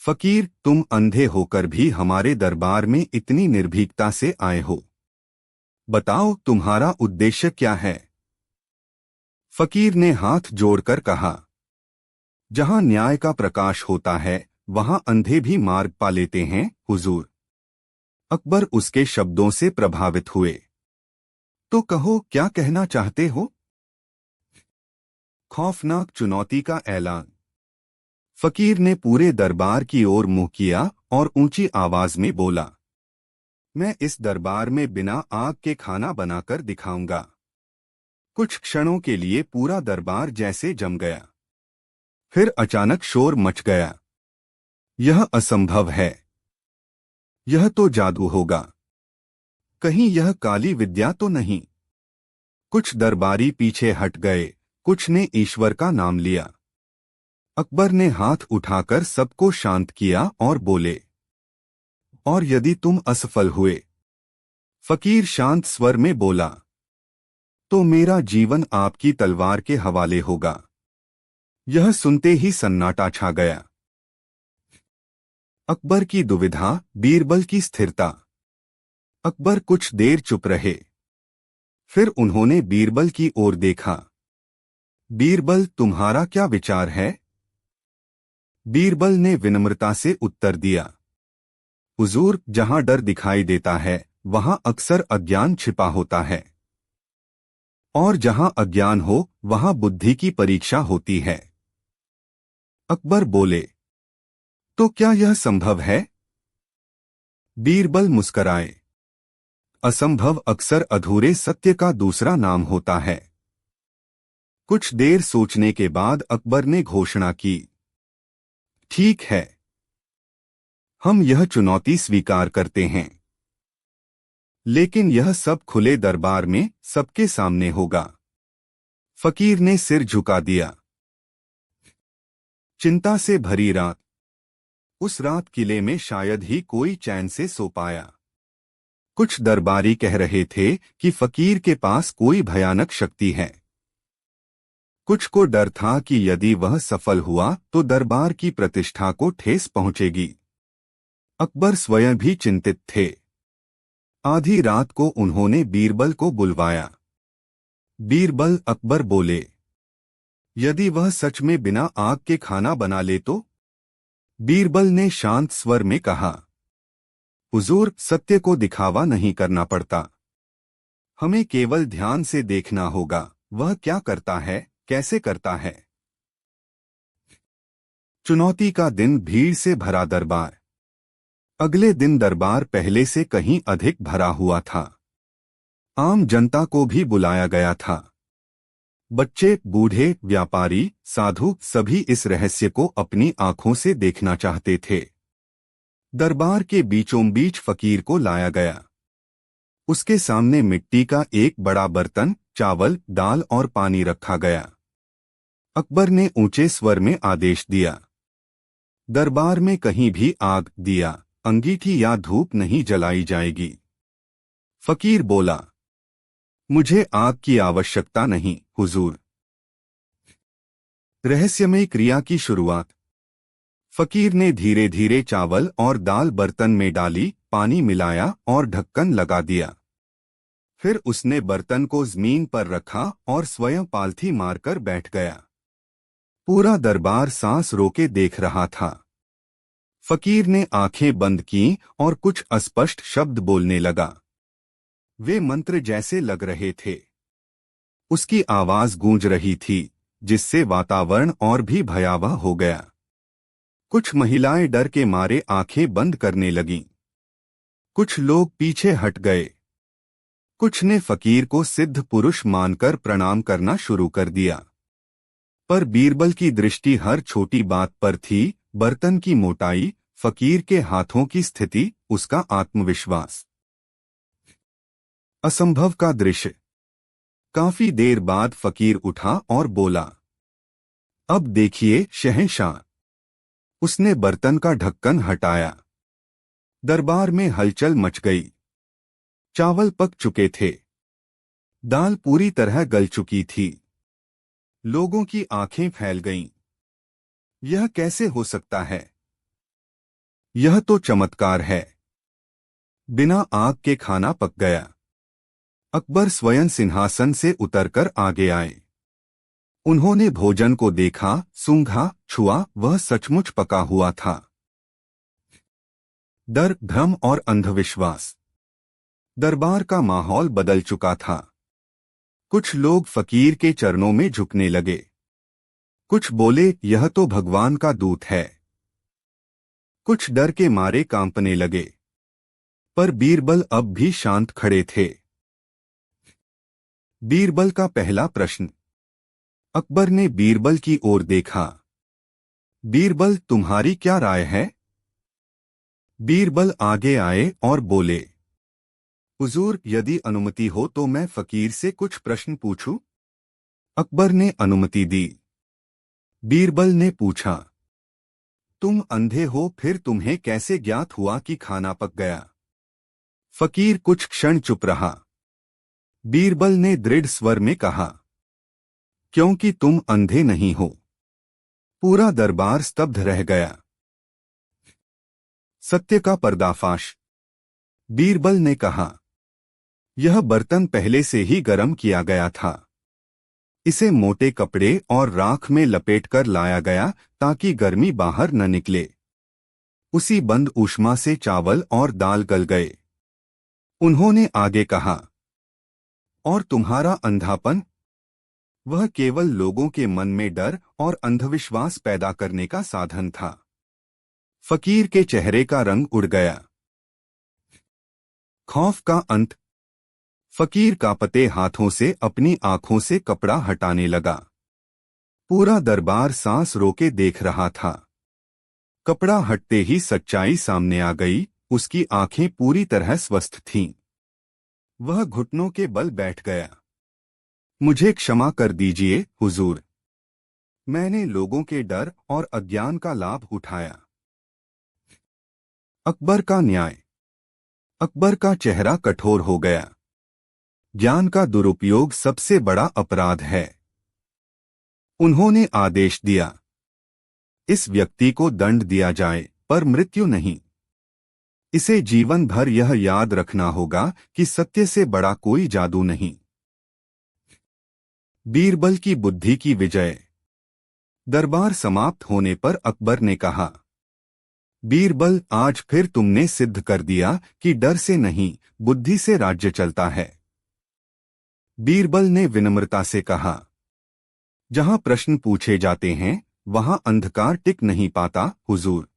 फकीर, तुम अंधे होकर भी हमारे दरबार में इतनी निर्भीकता से आए हो। बताओ, तुम्हारा उद्देश्य क्या है? फकीर ने हाथ जोड़कर कहा, जहां न्याय का प्रकाश होता है वहां अंधे भी मार्ग पा लेते हैं हुजूर। अकबर उसके शब्दों से प्रभावित हुए। तो कहो, क्या कहना चाहते हो? खौफनाक चुनौती का ऐलान। फकीर ने पूरे दरबार की ओर मुंह किया और ऊंची आवाज में बोला, मैं इस दरबार में बिना आग के खाना बनाकर दिखाऊंगा। कुछ क्षणों के लिए पूरा दरबार जैसे जम गया। फिर अचानक शोर मच गया। यह असंभव है। यह तो जादू होगा। कहीं यह काली विद्या तो नहीं। कुछ दरबारी पीछे हट गए, कुछ ने ईश्वर का नाम लिया। अकबर ने हाथ उठाकर सबको शांत किया और बोले, और यदि तुम असफल हुए? फकीर शांत स्वर में बोला, तो मेरा जीवन आपकी तलवार के हवाले होगा। यह सुनते ही सन्नाटा छा गया। अकबर की दुविधा, बीरबल की स्थिरता। अकबर कुछ देर चुप रहे। फिर उन्होंने बीरबल की ओर देखा। बीरबल, तुम्हारा क्या विचार है? बीरबल ने विनम्रता से उत्तर दिया, हुजूर, जहां डर दिखाई देता है वहां अक्सर अज्ञान छिपा होता है, और जहां अज्ञान हो वहां बुद्धि की परीक्षा होती है। अकबर बोले, तो क्या यह संभव है? बीरबल मुस्कराए, असंभव अक्सर अधूरे सत्य का दूसरा नाम होता है। कुछ देर सोचने के बाद अकबर ने घोषणा की, ठीक है, हम यह चुनौती स्वीकार करते हैं, लेकिन यह सब खुले दरबार में सबके सामने होगा। फकीर ने सिर झुका दिया। चिंता से भरी रात। उस रात किले में शायद ही कोई चैन से सो पाया। कुछ दरबारी कह रहे थे कि फकीर के पास कोई भयानक शक्ति है। कुछ को डर था कि यदि वह सफल हुआ तो दरबार की प्रतिष्ठा को ठेस पहुंचेगी। अकबर स्वयं भी चिंतित थे। आधी रात को उन्होंने बीरबल को बुलवाया। बीरबल, अकबर बोले, यदि वह सच में बिना आग के खाना बना ले तो? बीरबल ने शांत स्वर में कहा, हुजूर, सत्य को दिखावा नहीं करना पड़ता। हमें केवल ध्यान से देखना होगा वह क्या करता है, कैसे करता है। चुनौती का दिन। भीड़ से भरा दरबार। अगले दिन दरबार पहले से कहीं अधिक भरा हुआ था। आम जनता को भी बुलाया गया था। बच्चे, बूढ़े, व्यापारी, साधु सभी इस रहस्य को अपनी आंखों से देखना चाहते थे। दरबार के बीचों बीच फकीर को लाया गया। उसके सामने मिट्टी का एक बड़ा बर्तन, चावल, दाल और पानी रखा गया। अकबर ने ऊंचे स्वर में आदेश दिया, दरबार में कहीं भी आग, दिया, अंगीठी या धूप नहीं जलाई जाएगी। फकीर बोला, मुझे आग की आवश्यकता नहीं, हुजूर। रहस्यमय क्रिया की शुरुआत। फकीर ने धीरे धीरे चावल और दाल बर्तन में डाली, पानी मिलाया और ढक्कन लगा दिया। फिर उसने बर्तन को जमीन पर रखा और स्वयं पालथी मारकर बैठ गया। पूरा दरबार सांस रोके देख रहा था। फकीर ने आंखें बंद की और कुछ अस्पष्ट शब्द बोलने लगा। वे मंत्र जैसे लग रहे थे। उसकी आवाज गूंज रही थी, जिससे वातावरण और भी भयावह हो गया। कुछ महिलाएं डर के मारे आंखें बंद करने लगीं। कुछ लोग पीछे हट गए। कुछ ने फकीर को सिद्ध पुरुष मानकर प्रणाम करना शुरू कर दिया। पर बीरबल की दृष्टि हर छोटी बात पर थी, बर्तन की मोटाई, फकीर के हाथों की स्थिति, उसका आत्मविश्वास। असंभव का दृश्य। काफी देर बाद फकीर उठा और बोला, अब देखिए शहंशाह। उसने बर्तन का ढक्कन हटाया। दरबार में हलचल मच गई। चावल पक चुके थे। दाल पूरी तरह गल चुकी थी। लोगों की आंखें फैल गईं। यह कैसे हो सकता है? यह तो चमत्कार है। बिना आग के खाना पक गया। अकबर स्वयं सिंहासन से उतरकर आगे आए। उन्होंने भोजन को देखा, सूंघा, छुआ, वह सचमुच पका हुआ था। डर, भ्रम और अंधविश्वास। दरबार का माहौल बदल चुका था। कुछ लोग फकीर के चरणों में झुकने लगे। कुछ बोले यह तो भगवान का दूत है। कुछ डर के मारे कांपने लगे। पर बीरबल अब भी शांत खड़े थे। बीरबल का पहला प्रश्न। अकबर ने बीरबल की ओर देखा। बीरबल, तुम्हारी क्या राय है? बीरबल आगे आए और बोले, हुजूर, यदि अनुमति हो तो मैं फकीर से कुछ प्रश्न पूछूं? अकबर ने अनुमति दी। बीरबल ने पूछा, तुम अंधे हो, फिर तुम्हें कैसे ज्ञात हुआ कि खाना पक गया? फकीर कुछ क्षण चुप रहा। बीरबल ने दृढ़ स्वर में कहा, क्योंकि तुम अंधे नहीं हो। पूरा दरबार स्तब्ध रह गया। सत्य का पर्दाफाश। बीरबल ने कहा, यह बर्तन पहले से ही गर्म किया गया था। इसे मोटे कपड़े और राख में लपेटकर लाया गया ताकि गर्मी बाहर न निकले। उसी बंद ऊष्मा से चावल और दाल गल गए। उन्होंने आगे कहा, और तुम्हारा अंधापन? वह केवल लोगों के मन में डर और अंधविश्वास पैदा करने का साधन था। फकीर के चेहरे का रंग उड़ गया। खौफ का अंत। फकीर कांपते हाथों से अपनी आंखों से कपड़ा हटाने लगा। पूरा दरबार सांस रोके देख रहा था। कपड़ा हटते ही सच्चाई सामने आ गई। उसकी आंखें पूरी तरह स्वस्थ थीं। वह घुटनों के बल बैठ गया। मुझे क्षमा कर दीजिए हुजूर। मैंने लोगों के डर और अज्ञान का लाभ उठाया। अकबर का न्याय। अकबर का चेहरा कठोर हो गया। ज्ञान का दुरुपयोग सबसे बड़ा अपराध है। उन्होंने आदेश दिया, इस व्यक्ति को दंड दिया जाए, पर मृत्यु नहीं। इसे जीवन भर यह याद रखना होगा कि सत्य से बड़ा कोई जादू नहीं। बीरबल की बुद्धि की विजय। दरबार समाप्त होने पर अकबर ने कहा, बीरबल, आज फिर तुमने सिद्ध कर दिया कि डर से नहीं, बुद्धि से राज्य चलता है। बीरबल ने विनम्रता से कहा, जहां प्रश्न पूछे जाते हैं वहां अंधकार टिक नहीं पाता हुजूर।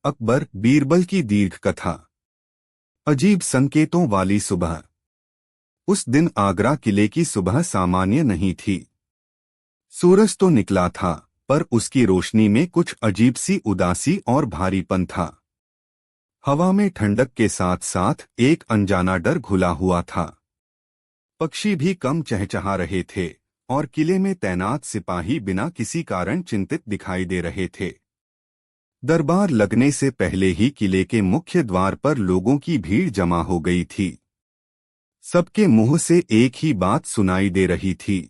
अकबर बीरबल की दीर्घ कथा। अजीब संकेतों वाली सुबह। उस दिन आगरा किले की सुबह सामान्य नहीं थी। सूरज तो निकला था, पर उसकी रोशनी में कुछ अजीब सी उदासी और भारीपन था। हवा में ठंडक के साथ साथ एक अनजाना डर घुला हुआ था। पक्षी भी कम चहचहा रहे थे और किले में तैनात सिपाही बिना किसी कारण चिंतित दिखाई दे रहे थे। दरबार लगने से पहले ही किले के मुख्य द्वार पर लोगों की भीड़ जमा हो गई थी। सबके मुंह से एक ही बात सुनाई दे रही थी,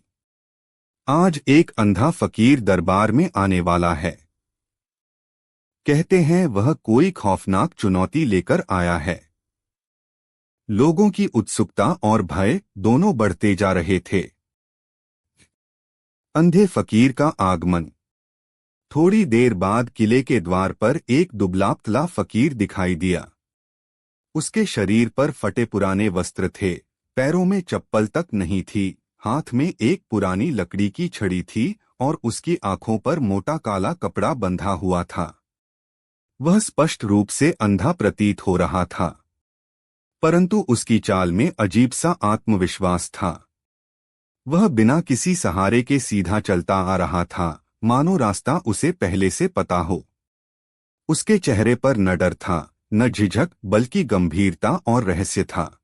आज एक अंधा फकीर दरबार में आने वाला है। कहते हैं वह कोई खौफनाक चुनौती लेकर आया है। लोगों की उत्सुकता और भय दोनों बढ़ते जा रहे थे। अंधे फकीर का आगमन। थोड़ी देर बाद किले के द्वार पर एक दुबला-पतला फकीर दिखाई दिया। उसके शरीर पर फटे पुराने वस्त्र थे, पैरों में चप्पल तक नहीं थी, हाथ में एक पुरानी लकड़ी की छड़ी थी और उसकी आंखों पर मोटा काला कपड़ा बंधा हुआ था। वह स्पष्ट रूप से अंधा प्रतीत हो रहा था, परंतु उसकी चाल में अजीब सा आत्मविश्वास था। वह बिना किसी सहारे के सीधा चलता आ रहा था, मानो रास्ता उसे पहले से पता हो। उसके चेहरे पर न डर था, न झिझक, बल्कि गंभीरता और रहस्य था।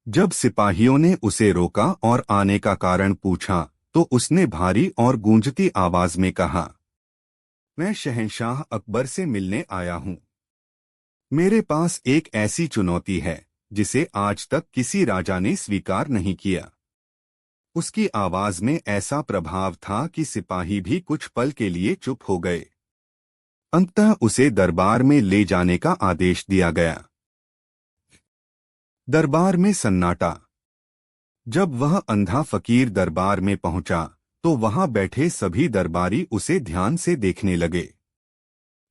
जब सिपाहियों ने उसे रोका और आने का कारण पूछा, तो उसने भारी और गूंजती आवाज में कहा, मैं शहंशाह अकबर से मिलने आया हूं। मेरे पास एक ऐसी चुनौती है जिसे आज तक किसी राजा ने स्वीकार नहीं किया। उसकी आवाज में ऐसा प्रभाव था कि सिपाही भी कुछ पल के लिए चुप हो गए। अंततः उसे दरबार में ले जाने का आदेश दिया गया। दरबार में सन्नाटा। जब वह अंधा फकीर दरबार में पहुंचा, तो वहां बैठे सभी दरबारी उसे ध्यान से देखने लगे।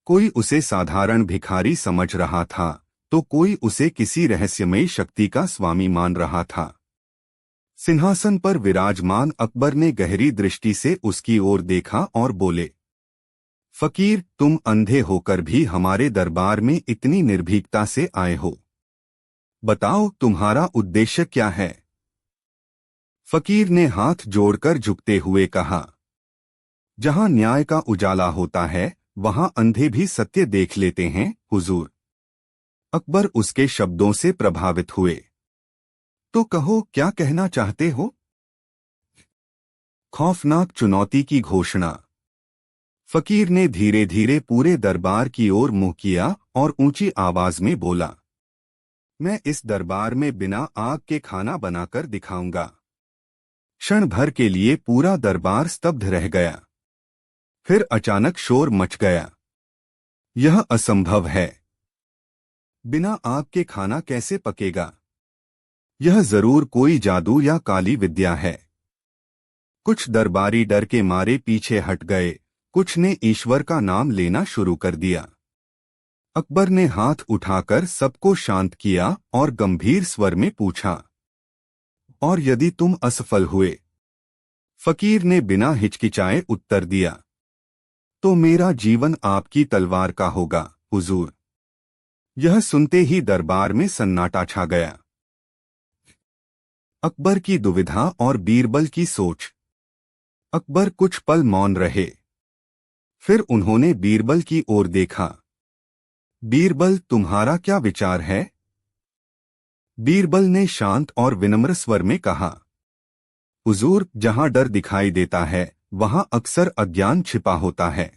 कोई उसे साधारण भिखारी समझ रहा था, तो कोई उसे किसी रहस्यमयी शक्ति का स्वामी मान रहा था। सिंहासन पर विराजमान अकबर ने गहरी दृष्टि से उसकी ओर देखा और बोले, फकीर, तुम अंधे होकर भी हमारे दरबार में इतनी निर्भीकता से आए हो। बताओ, तुम्हारा उद्देश्य क्या है? फकीर ने हाथ जोड़कर झुकते हुए कहा, जहां न्याय का उजाला होता है वहां अंधे भी सत्य देख लेते हैं, हुजूर। अकबर उसके शब्दों से प्रभावित हुए। तो कहो, क्या कहना चाहते हो? खौफनाक चुनौती की घोषणा। फकीर ने धीरे धीरे पूरे दरबार की ओर मुंह किया और ऊंची आवाज में बोला, मैं इस दरबार में बिना आग के खाना बनाकर दिखाऊंगा। क्षण भर के लिए पूरा दरबार स्तब्ध रह गया। फिर अचानक शोर मच गया। यह असंभव है। बिना आग के खाना कैसे पकेगा? यह जरूर कोई जादू या काली विद्या है। कुछ दरबारी डर के मारे पीछे हट गए, कुछ ने ईश्वर का नाम लेना शुरू कर दिया। अकबर ने हाथ उठाकर सबको शांत किया और गंभीर स्वर में पूछा, और यदि तुम असफल हुए? फकीर ने बिना हिचकिचाए उत्तर दिया, तो मेरा जीवन आपकी तलवार का होगा, हुजूर। यह सुनते ही दरबार में सन्नाटा छा गया। अकबर की दुविधा और बीरबल की सोच। अकबर कुछ पल मौन रहे। फिर उन्होंने बीरबल की ओर देखा। बीरबल, तुम्हारा क्या विचार है? बीरबल ने शांत और विनम्र स्वर में कहा, हुजूर, जहां डर दिखाई देता है वहां अक्सर अज्ञान छिपा होता है,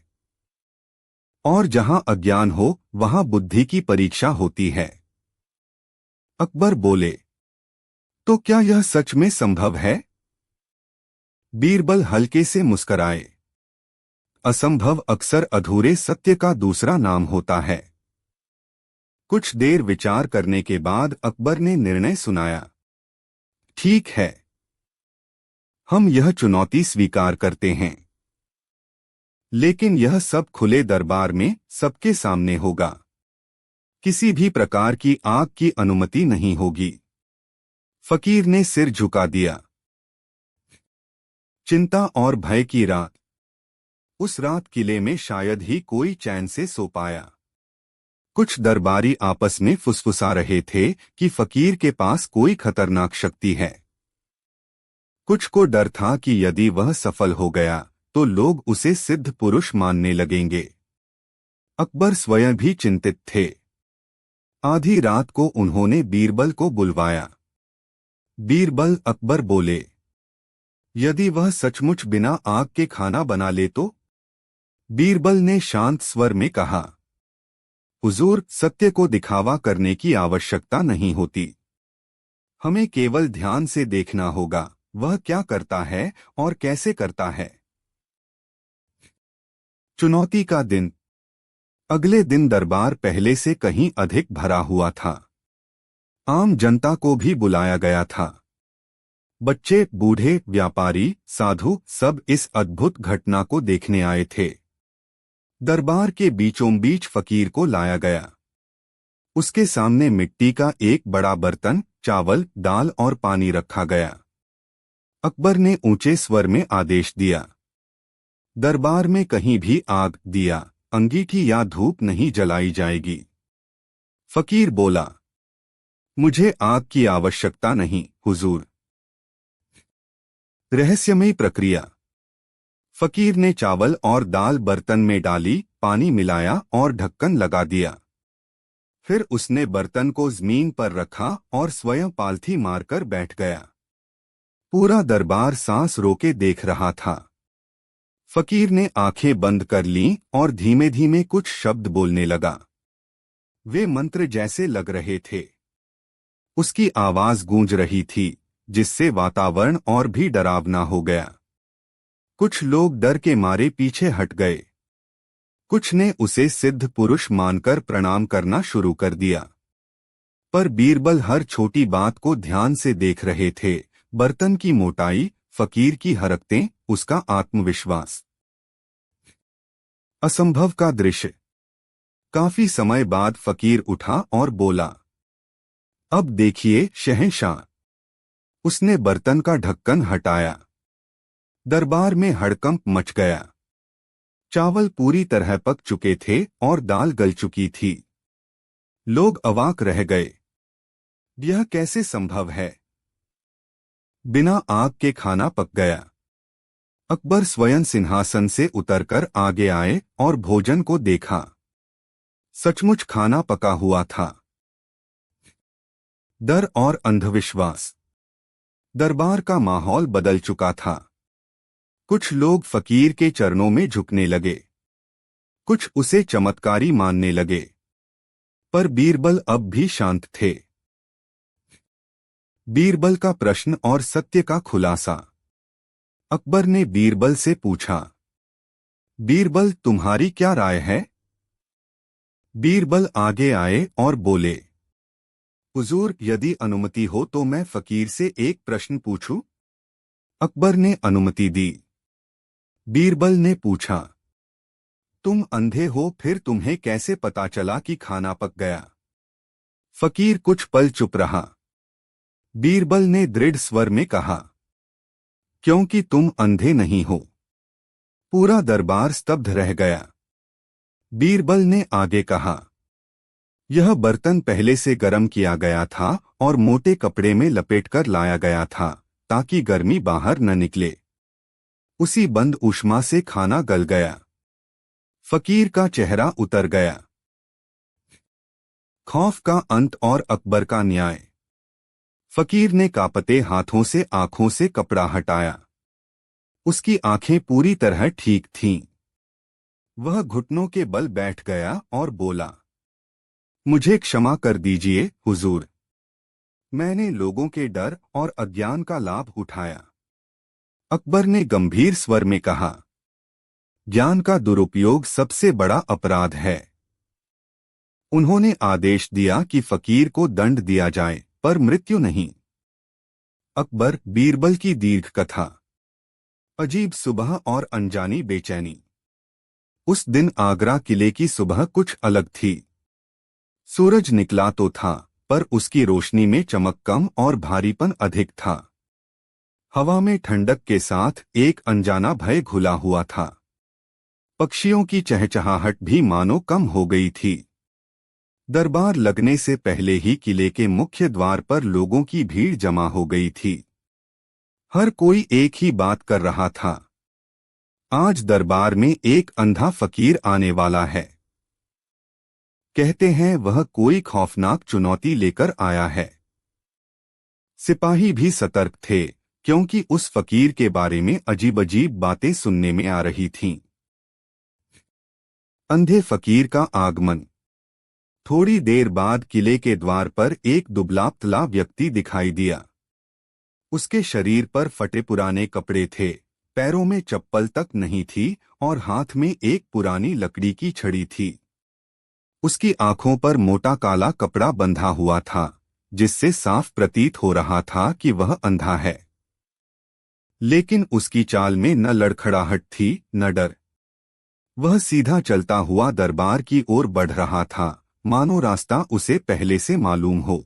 और जहां अज्ञान हो वहां बुद्धि की परीक्षा होती है। अकबर बोले, तो क्या यह सच में संभव है? बीरबल हल्के से मुस्कराए। असंभव अक्सर अधूरे सत्य का दूसरा नाम होता है। कुछ देर विचार करने के बाद अकबर ने निर्णय सुनाया, ठीक है, हम यह चुनौती स्वीकार करते हैं, लेकिन यह सब खुले दरबार में सबके सामने होगा। किसी भी प्रकार की आग की अनुमति नहीं होगी। फकीर ने सिर झुका दिया। चिंता और भय की रात। उस रात किले में शायद ही कोई चैन से सो पाया। कुछ दरबारी आपस में फुसफुसा रहे थे कि फकीर के पास कोई खतरनाक शक्ति है। कुछ को डर था कि यदि वह सफल हो गया तो लोग उसे सिद्ध पुरुष मानने लगेंगे। अकबर स्वयं भी चिंतित थे। आधी रात को उन्होंने बीरबल को बुलवाया। बीरबल, अकबर बोले, यदि वह सचमुच बिना आग के खाना बना ले तो? बीरबल ने शांत स्वर में कहा, हुजूर, सत्य को दिखावा करने की आवश्यकता नहीं होती। हमें केवल ध्यान से देखना होगा वह क्या करता है और कैसे करता है। चुनौती का दिन। अगले दिन दरबार पहले से कहीं अधिक भरा हुआ था। आम जनता को भी बुलाया गया था। बच्चे, बूढ़े, व्यापारी, साधु सब इस अद्भुत घटना को देखने आए थे। दरबार के बीचों बीच फकीर को लाया गया। उसके सामने मिट्टी का एक बड़ा बर्तन, चावल, दाल और पानी रखा गया। अकबर ने ऊंचे स्वर में आदेश दिया, दरबार में कहीं भी आग, दिया, अंगीठी या धूप नहीं जलाई जाएगी। फकीर बोला, मुझे आग की आवश्यकता नहीं, हुजूर। रहस्यमयी प्रक्रिया। फकीर ने चावल और दाल बर्तन में डाली, पानी मिलाया और ढक्कन लगा दिया। फिर उसने बर्तन को जमीन पर रखा और स्वयं पालथी मारकर बैठ गया। पूरा दरबार सांस रोके देख रहा था। फकीर ने आंखें बंद कर लीं और धीमे धीमे कुछ शब्द बोलने लगा। वे मंत्र जैसे लग रहे थे। उसकी आवाज गूंज रही थी, जिससे वातावरण और भी डरावना हो गया। कुछ लोग डर के मारे पीछे हट गए। कुछ ने उसे सिद्ध पुरुष मानकर प्रणाम करना शुरू कर दिया। पर बीरबल हर छोटी बात को ध्यान से देख रहे थे। बर्तन की मोटाई, फकीर की हरकतें, उसका आत्मविश्वास। असंभव का दृश्य। काफी समय बाद फकीर उठा और बोला, अब देखिए शहंशाह। उसने बर्तन का ढक्कन हटाया। दरबार में हड़कंप मच गया। चावल पूरी तरह पक चुके थे और दाल गल चुकी थी। लोग अवाक रह गए। यह कैसे संभव है? बिना आग के खाना पक गया। अकबर स्वयं सिंहासन से उतरकर आगे आए और भोजन को देखा। सचमुच खाना पका हुआ था। डर और अंधविश्वास। दरबार का माहौल बदल चुका था। कुछ लोग फकीर के चरणों में झुकने लगे, कुछ उसे चमत्कारी मानने लगे। पर बीरबल अब भी शांत थे। बीरबल का प्रश्न और सत्य का खुलासा। अकबर ने बीरबल से पूछा, बीरबल तुम्हारी क्या राय है? बीरबल आगे आए और बोले, हुजूर, यदि अनुमति हो तो मैं फकीर से एक प्रश्न पूछूं? अकबर ने अनुमति दी। बीरबल ने पूछा, तुम अंधे हो, फिर तुम्हें कैसे पता चला कि खाना पक गया? फकीर कुछ पल चुप रहा। बीरबल ने दृढ़ स्वर में कहा, क्योंकि तुम अंधे नहीं हो। पूरा दरबार स्तब्ध रह गया। बीरबल ने आगे कहा, यह बर्तन पहले से गर्म किया गया था और मोटे कपड़े में लपेटकर लाया गया था ताकि गर्मी बाहर न निकले। उसी बंद ऊष्मा से खाना गल गया। फकीर का चेहरा उतर गया। खौफ का अंत और अकबर का न्याय। फकीर ने कांपते हाथों से आंखों से कपड़ा हटाया। उसकी आंखें पूरी तरह ठीक थीं। वह घुटनों के बल बैठ गया और बोला, मुझे क्षमा कर दीजिए हुजूर। मैंने लोगों के डर और अज्ञान का लाभ उठाया। अकबर ने गंभीर स्वर में कहा, ज्ञान का दुरुपयोग सबसे बड़ा अपराध है। उन्होंने आदेश दिया कि फकीर को दंड दिया जाए, पर मृत्यु नहीं। अकबर बीरबल की दीर्घ कथा। अजीब सुबह और अनजानी बेचैनी। उस दिन आगरा किले की सुबह कुछ अलग थी। सूरज निकला तो था, पर उसकी रोशनी में चमक कम और भारीपन अधिक था। हवा में ठंडक के साथ एक अनजाना भय घुला हुआ था। पक्षियों की चहचहाहट भी मानो कम हो गई थी। दरबार लगने से पहले ही किले के मुख्य द्वार पर लोगों की भीड़ जमा हो गई थी। हर कोई एक ही बात कर रहा था, आज दरबार में एक अंधा फकीर आने वाला है। कहते हैं वह कोई खौफनाक चुनौती लेकर आया है। सिपाही भी सतर्क थे, क्योंकि उस फकीर के बारे में अजीब अजीब बातें सुनने में आ रही थीं। अंधे फकीर का आगमन। थोड़ी देर बाद किले के द्वार पर एक दुबला पतला व्यक्ति दिखाई दिया। उसके शरीर पर फटे पुराने कपड़े थे, पैरों में चप्पल तक नहीं थी और हाथ में एक पुरानी लकड़ी की छड़ी थी। उसकी आंखों पर मोटा काला कपड़ा बंधा हुआ था, जिससे साफ प्रतीत हो रहा था कि वह अंधा है। लेकिन उसकी चाल में न लड़खड़ाहट थी न डर। वह सीधा चलता हुआ दरबार की ओर बढ़ रहा था, मानो रास्ता उसे पहले से मालूम हो।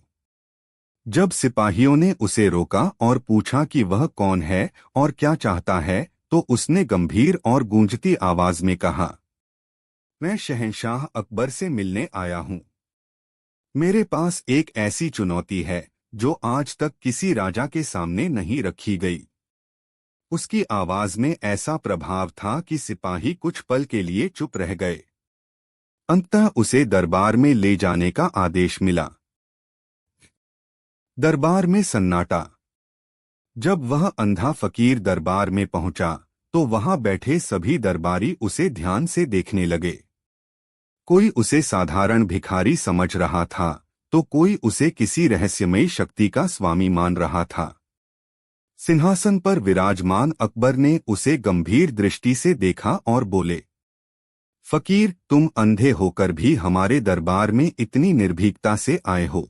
जब सिपाहियों ने उसे रोका और पूछा कि वह कौन है और क्या चाहता है, तो उसने गंभीर और गूंजती आवाज में कहा, मैं शहंशाह अकबर से मिलने आया हूं। मेरे पास एक ऐसी चुनौती है जो आज तक किसी राजा के सामने नहीं रखी गई। उसकी आवाज में ऐसा प्रभाव था कि सिपाही कुछ पल के लिए चुप रह गए। अंततः उसे दरबार में ले जाने का आदेश मिला। दरबार में सन्नाटा। जब वह अंधा फकीर दरबार में पहुंचा, तो वहां बैठे सभी दरबारी उसे ध्यान से देखने लगे। कोई उसे साधारण भिखारी समझ रहा था, तो कोई उसे किसी रहस्यमयी शक्ति का स्वामी मान रहा था। सिंहासन पर विराजमान अकबर ने उसे गंभीर दृष्टि से देखा और बोले, फकीर, तुम अंधे होकर भी हमारे दरबार में इतनी निर्भीकता से आए हो।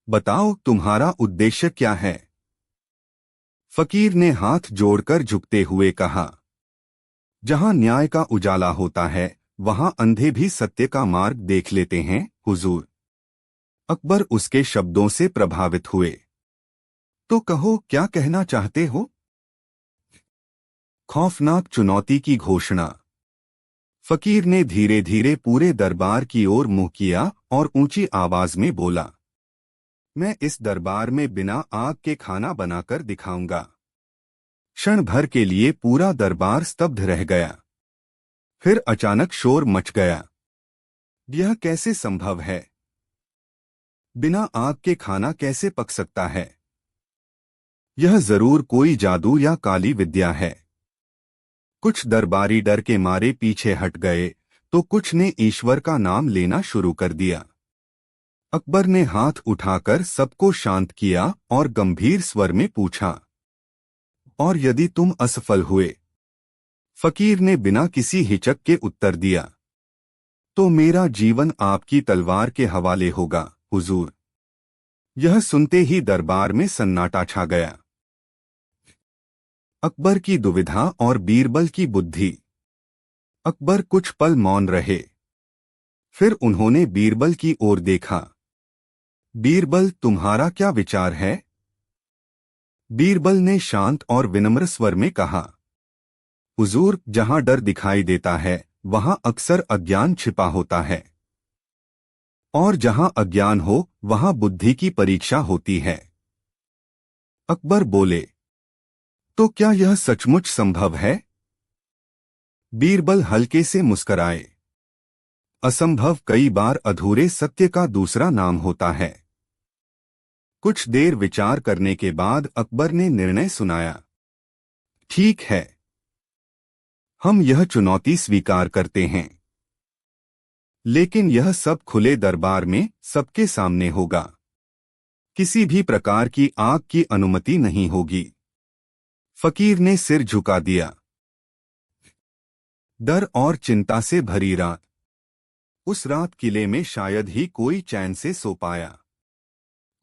बताओ, तुम्हारा उद्देश्य क्या है? फकीर ने हाथ जोड़कर झुकते हुए कहा, जहां न्याय का उजाला होता है, वहां अंधे भी सत्य का मार्ग देख लेते हैं, हुजूर। अकबर उसके शब्दों से प्रभावित हुए। तो कहो, क्या कहना चाहते हो? खौफनाक चुनौती की घोषणा। फकीर ने धीरे धीरे पूरे दरबार की ओर मुंह किया और ऊंची आवाज में बोला, मैं इस दरबार में बिना आग के खाना बनाकर दिखाऊंगा। क्षण भर के लिए पूरा दरबार स्तब्ध रह गया। फिर अचानक शोर मच गया। यह कैसे संभव है? बिना आग के खाना कैसे पक सकता है? यह जरूर कोई जादू या काली विद्या है। कुछ दरबारी डर के मारे पीछे हट गए, तो कुछ ने ईश्वर का नाम लेना शुरू कर दिया। अकबर ने हाथ उठाकर सबको शांत किया और गंभीर स्वर में पूछा, और यदि तुम असफल हुए? फकीर ने बिना किसी हिचक के उत्तर दिया, तो मेरा जीवन आपकी तलवार के हवाले होगा, हुजूर। यह सुनते ही दरबार में सन्नाटा छा गया। अकबर की दुविधा और बीरबल की बुद्धि। अकबर कुछ पल मौन रहे। फिर उन्होंने बीरबल की ओर देखा। बीरबल, तुम्हारा क्या विचार है? बीरबल ने शांत और विनम्र स्वर में कहा, हुजूर, जहां डर दिखाई देता है वहां अक्सर अज्ञान छिपा होता है, और जहां अज्ञान हो वहां बुद्धि की परीक्षा होती है। अकबर बोले, तो क्या यह सचमुच संभव है? बीरबल हल्के से मुस्कराए। असंभव कई बार अधूरे सत्य का दूसरा नाम होता है। कुछ देर विचार करने के बाद अकबर ने निर्णय सुनाया, ठीक है, हम यह चुनौती स्वीकार करते हैं, लेकिन यह सब खुले दरबार में सबके सामने होगा। किसी भी प्रकार की आग की अनुमति नहीं होगी। फकीर ने सिर झुका दिया। डर और चिंता से भरी रात। उस रात किले में शायद ही कोई चैन से सो पाया।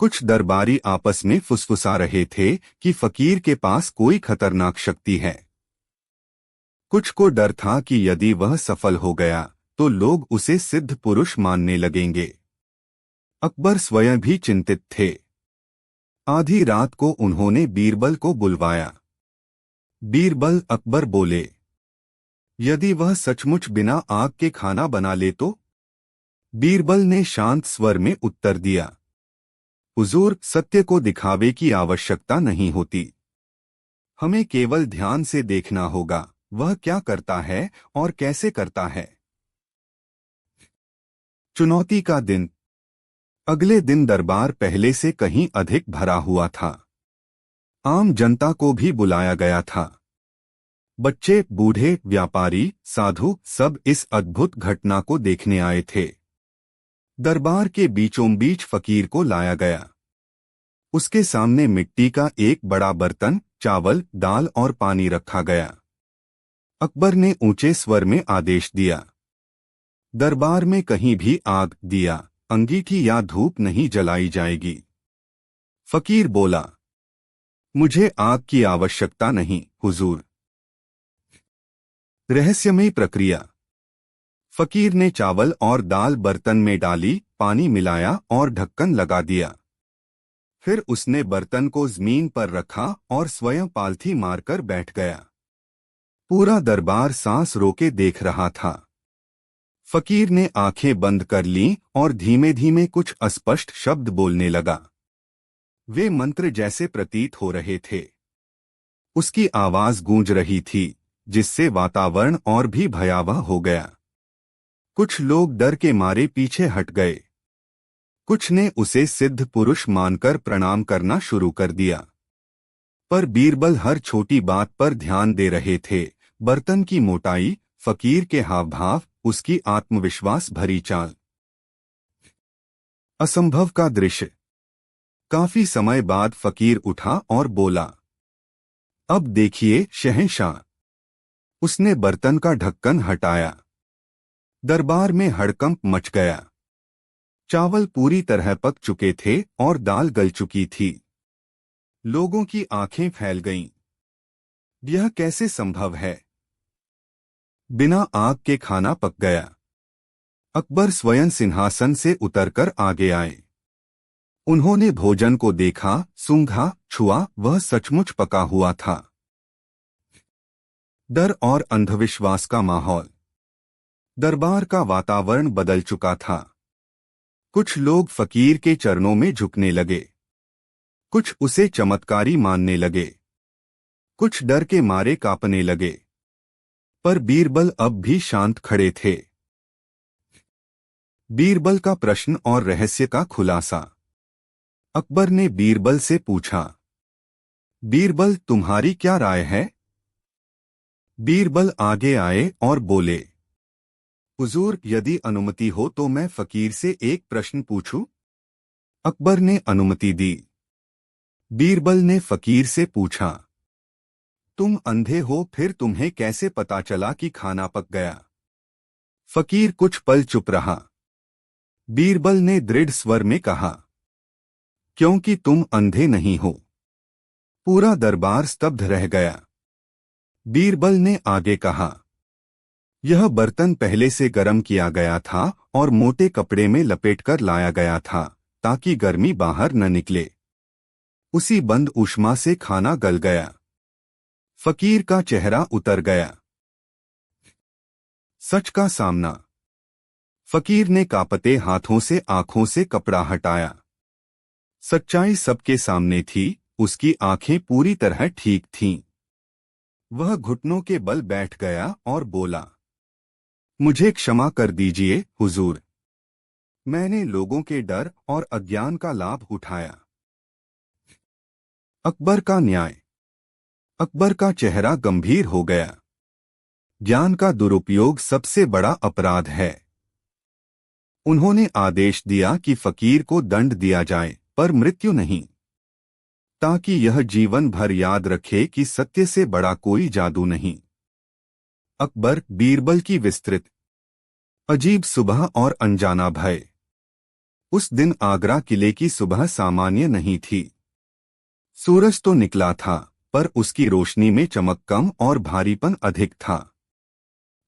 कुछ दरबारी आपस में फुसफुसा रहे थे कि फकीर के पास कोई खतरनाक शक्ति है। कुछ को डर था कि यदि वह सफल हो गया तो लोग उसे सिद्ध पुरुष मानने लगेंगे। अकबर स्वयं भी चिंतित थे। आधी रात को उन्होंने बीरबल को बुलवाया। बीरबल, अकबर बोले, यदि वह सचमुच बिना आग के खाना बना ले तो? बीरबल ने शांत स्वर में उत्तर दिया, हुजूर, सत्य को दिखावे की आवश्यकता नहीं होती। हमें केवल ध्यान से देखना होगा वह क्या करता है और कैसे करता है। चुनौती का दिन। अगले दिन दरबार पहले से कहीं अधिक भरा हुआ था। आम जनता को भी बुलाया गया था। बच्चे, बूढ़े, व्यापारी, साधु सब इस अद्भुत घटना को देखने आए थे। दरबार के बीचों बीच फकीर को लाया गया। उसके सामने मिट्टी का एक बड़ा बर्तन, चावल, दाल और पानी रखा गया। अकबर ने ऊंचे स्वर में आदेश दिया, दरबार में कहीं भी आग, दिया, अंगीठी या धूप नहीं जलाई जाएगी। फकीर बोला, मुझे आग की आवश्यकता नहीं, हुजूर। रहस्यमयी प्रक्रिया। फकीर ने चावल और दाल बर्तन में डाली, पानी मिलाया और ढक्कन लगा दिया। फिर उसने बर्तन को जमीन पर रखा और स्वयं पालथी मारकर बैठ गया। पूरा दरबार सांस रोके देख रहा था। फकीर ने आंखें बंद कर लीं और धीमे धीमे कुछ अस्पष्ट शब्द बोलने लगा। वे मंत्र जैसे प्रतीत हो रहे थे। उसकी आवाज गूंज रही थी, जिससे वातावरण और भी भयावह हो गया। कुछ लोग डर के मारे पीछे हट गए। कुछ ने उसे सिद्ध पुरुष मानकर प्रणाम करना शुरू कर दिया। पर बीरबल हर छोटी बात पर ध्यान दे रहे थे। बर्तन की मोटाई, फकीर के हावभाव, उसकी आत्मविश्वास भरी चाल। असंभव का दृश्य। काफी समय बाद फकीर उठा और बोला, अब देखिए शहंशाह। उसने बर्तन का ढक्कन हटाया। दरबार में हड़कंप मच गया। चावल पूरी तरह पक चुके थे और दाल गल चुकी थी। लोगों की आंखें फैल गईं। यह कैसे संभव है? बिना आग के खाना पक गया। अकबर स्वयं सिंहासन से उतरकर आगे आए। उन्होंने भोजन को देखा, सूंघा, छुआ, वह सचमुच पका हुआ था। डर और अंधविश्वास का माहौल। दरबार का वातावरण बदल चुका था। कुछ लोग फकीर के चरणों में झुकने लगे, कुछ उसे चमत्कारी मानने लगे, कुछ डर के मारे कांपने लगे। पर बीरबल अब भी शांत खड़े थे। बीरबल का प्रश्न और रहस्य का खुलासा। अकबर ने बीरबल से पूछा, बीरबल, तुम्हारी क्या राय है? बीरबल आगे आए और बोले, हुजूर, यदि अनुमति हो तो मैं फकीर से एक प्रश्न पूछूं? अकबर ने अनुमति दी। बीरबल ने फकीर से पूछा, तुम अंधे हो, फिर तुम्हें कैसे पता चला कि खाना पक गया? फकीर कुछ पल चुप रहा। बीरबल ने दृढ़ स्वर में कहा, क्योंकि तुम अंधे नहीं हो। पूरा दरबार स्तब्ध रह गया। बीरबल ने आगे कहा, यह बर्तन पहले से गर्म किया गया था और मोटे कपड़े में लपेटकर लाया गया था ताकि गर्मी बाहर न निकले। उसी बंद ऊष्मा से खाना गल गया। फकीर का चेहरा उतर गया। सच का सामना। फकीर ने कांपते हाथों से आंखों से कपड़ा हटाया। सच्चाई सबके सामने थी, उसकी आंखें पूरी तरह ठीक थीं। वह घुटनों के बल बैठ गया और बोला, मुझे क्षमा कर दीजिए हुजूर। मैंने लोगों के डर और अज्ञान का लाभ उठाया। अकबर का न्याय। अकबर का चेहरा गंभीर हो गया। ज्ञान का दुरुपयोग सबसे बड़ा अपराध है। उन्होंने आदेश दिया कि फकीर को दंड दिया जाए, पर मृत्यु नहीं, ताकि यह जीवन भर याद रखे कि सत्य से बड़ा कोई जादू नहीं। अकबर, बीरबल की विस्तृत अजीब सुबह और अनजाना भय। उस दिन आगरा किले की सुबह सामान्य नहीं थी। सूरज तो निकला था, पर उसकी रोशनी में चमक कम और भारीपन अधिक था।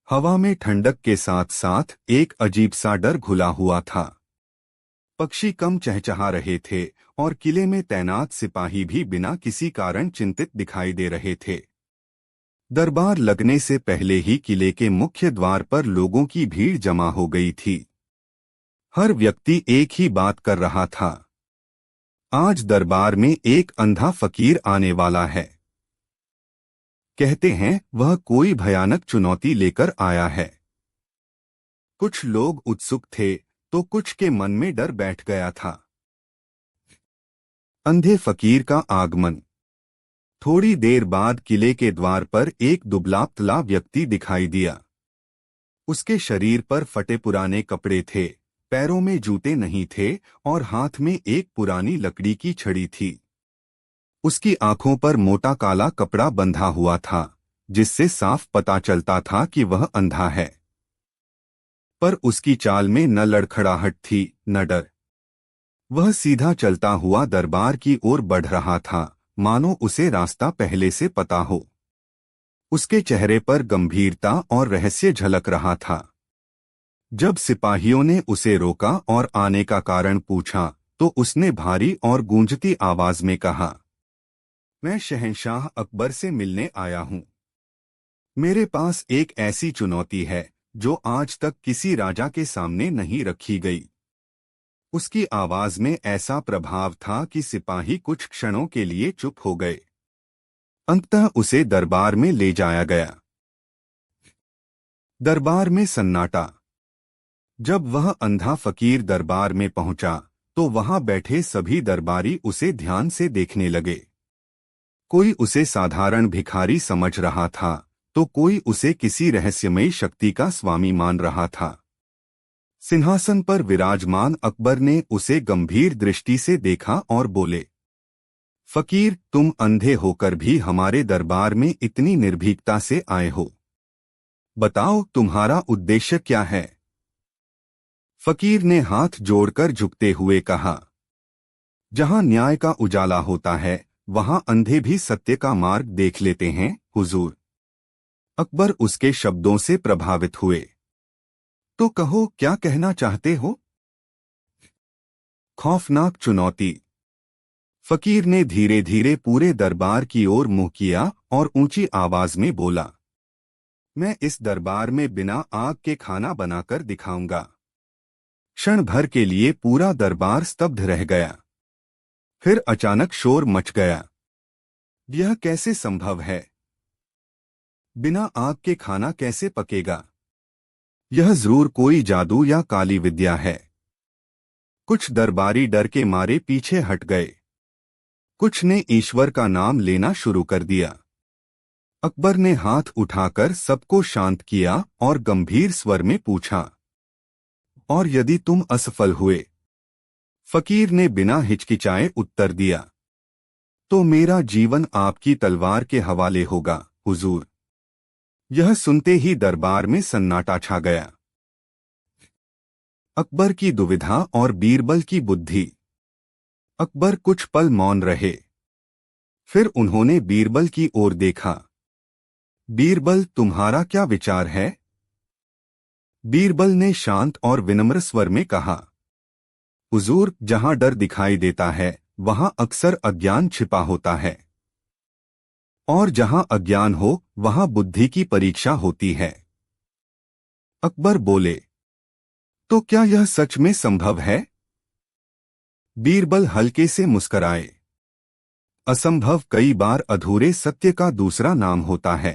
हवा में ठंडक के साथ साथ एक अजीब सा डर घुला हुआ था। पक्षी कम चहचहा रहे थे और किले में तैनात सिपाही भी बिना किसी कारण चिंतित दिखाई दे रहे थे। दरबार लगने से पहले ही किले के मुख्य द्वार पर लोगों की भीड़ जमा हो गई थी। हर व्यक्ति एक ही बात कर रहा था, आज दरबार में एक अंधा फकीर आने वाला है। कहते हैं वह कोई भयानक चुनौती लेकर आया है। कुछ लोग उत्सुक थे तो कुछ के मन में डर बैठ गया था। अंधे फकीर का आगमन। थोड़ी देर बाद किले के द्वार पर एक दुबला पतला व्यक्ति दिखाई दिया। उसके शरीर पर फटे पुराने कपड़े थे, पैरों में जूते नहीं थे और हाथ में एक पुरानी लकड़ी की छड़ी थी। उसकी आंखों पर मोटा काला कपड़ा बंधा हुआ था, जिससे साफ पता चलता था कि वह अंधा है। पर उसकी चाल में न लड़खड़ाहट थी, न डर। वह सीधा चलता हुआ दरबार की ओर बढ़ रहा था, मानो उसे रास्ता पहले से पता हो। उसके चेहरे पर गंभीरता और रहस्य झलक रहा था। जब सिपाहियों ने उसे रोका और आने का कारण पूछा, तो उसने भारी और गूंजती आवाज में कहा, मैं शहंशाह अकबर से मिलने आया हूं। मेरे पास एक ऐसी चुनौती है जो आज तक किसी राजा के सामने नहीं रखी गई। उसकी आवाज में ऐसा प्रभाव था कि सिपाही कुछ क्षणों के लिए चुप हो गए। अंततः उसे दरबार में ले जाया गया। दरबार में सन्नाटा। जब वह अंधा फकीर दरबार में पहुंचा, तो वहां बैठे सभी दरबारी उसे ध्यान से देखने लगे। कोई उसे साधारण भिखारी समझ रहा था, तो कोई उसे किसी रहस्यमयी शक्ति का स्वामी मान रहा था। सिंहासन पर विराजमान अकबर ने उसे गंभीर दृष्टि से देखा और बोले, फकीर, तुम अंधे होकर भी हमारे दरबार में इतनी निर्भीकता से आए हो। बताओ, तुम्हारा उद्देश्य क्या है? फकीर ने हाथ जोड़कर झुकते हुए कहा, जहां न्याय का उजाला होता है, वहां अंधे भी सत्य का मार्ग देख लेते हैं, हुजूर। अकबर उसके शब्दों से प्रभावित हुए। तो कहो, क्या कहना चाहते हो? खौफनाक चुनौती। फकीर ने धीरे धीरे पूरे दरबार की ओर मुंह किया और ऊंची आवाज में बोला, मैं इस दरबार में बिना आग के खाना बनाकर दिखाऊंगा। क्षण भर के लिए पूरा दरबार स्तब्ध रह गया। फिर अचानक शोर मच गया। यह कैसे संभव है? बिना आग के खाना कैसे पकेगा? यह जरूर कोई जादू या काली विद्या है। कुछ दरबारी डर के मारे पीछे हट गए। कुछ ने ईश्वर का नाम लेना शुरू कर दिया। अकबर ने हाथ उठाकर सबको शांत किया और गंभीर स्वर में पूछा, और यदि तुम असफल हुए? फकीर ने बिना हिचकिचाए उत्तर दिया, तो मेरा जीवन आपकी तलवार के हवाले होगा, हुजूर। यह सुनते ही दरबार में सन्नाटा छा गया। अकबर की दुविधा और बीरबल की बुद्धि। अकबर कुछ पल मौन रहे। फिर उन्होंने बीरबल की ओर देखा। बीरबल, तुम्हारा क्या विचार है? बीरबल ने शांत और विनम्र स्वर में कहा, हुजूर, जहां डर दिखाई देता है वहां अक्सर अज्ञान छिपा होता है, और जहां अज्ञान हो वहां बुद्धि की परीक्षा होती है। अकबर बोले, तो क्या यह सच में संभव है? बीरबल हल्के से मुस्कराए। असंभव कई बार अधूरे सत्य का दूसरा नाम होता है।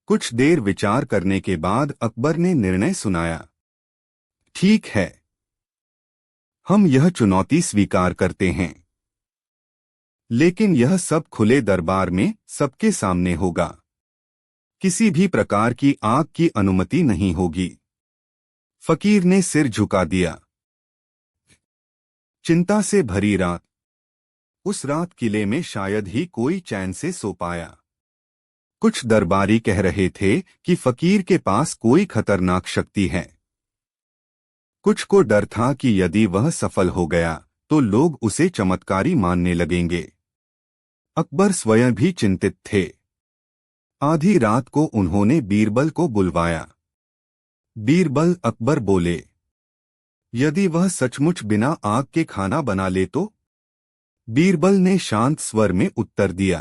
कुछ देर विचार करने के बाद अकबर ने निर्णय सुनाया, ठीक है, हम यह चुनौती स्वीकार करते हैं, लेकिन यह सब खुले दरबार में सबके सामने होगा। किसी भी प्रकार की आग की अनुमति नहीं होगी। फकीर ने सिर झुका दिया। चिंता से भरी रात। उस रात किले में शायद ही कोई चैन से सो पाया। कुछ दरबारी कह रहे थे कि फकीर के पास कोई खतरनाक शक्ति है। कुछ को डर था कि यदि वह सफल हो गया तो लोग उसे चमत्कारी मानने लगेंगे। अकबर स्वयं भी चिंतित थे। आधी रात को उन्होंने बीरबल को बुलवाया। बीरबल, अकबर बोले, यदि वह सचमुच बिना आग के खाना बना ले तो? बीरबल ने शांत स्वर में उत्तर दिया,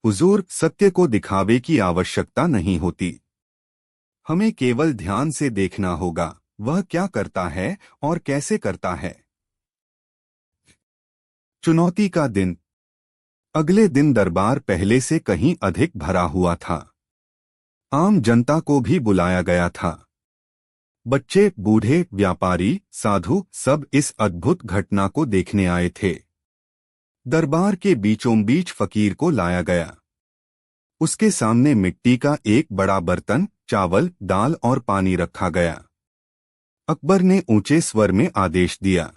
हुजूर, सत्य को दिखावे की आवश्यकता नहीं होती। हमें केवल ध्यान से देखना होगा वह क्या करता है और कैसे करता है। चुनौती का दिन। अगले दिन दरबार पहले से कहीं अधिक भरा हुआ था। आम जनता को भी बुलाया गया था। बच्चे, बूढ़े, व्यापारी, साधु सब इस अद्भुत घटना को देखने आए थे। दरबार के बीचों बीच फकीर को लाया गया। उसके सामने मिट्टी का एक बड़ा बर्तन, चावल, दाल और पानी रखा गया। अकबर ने ऊंचे स्वर में आदेश दिया,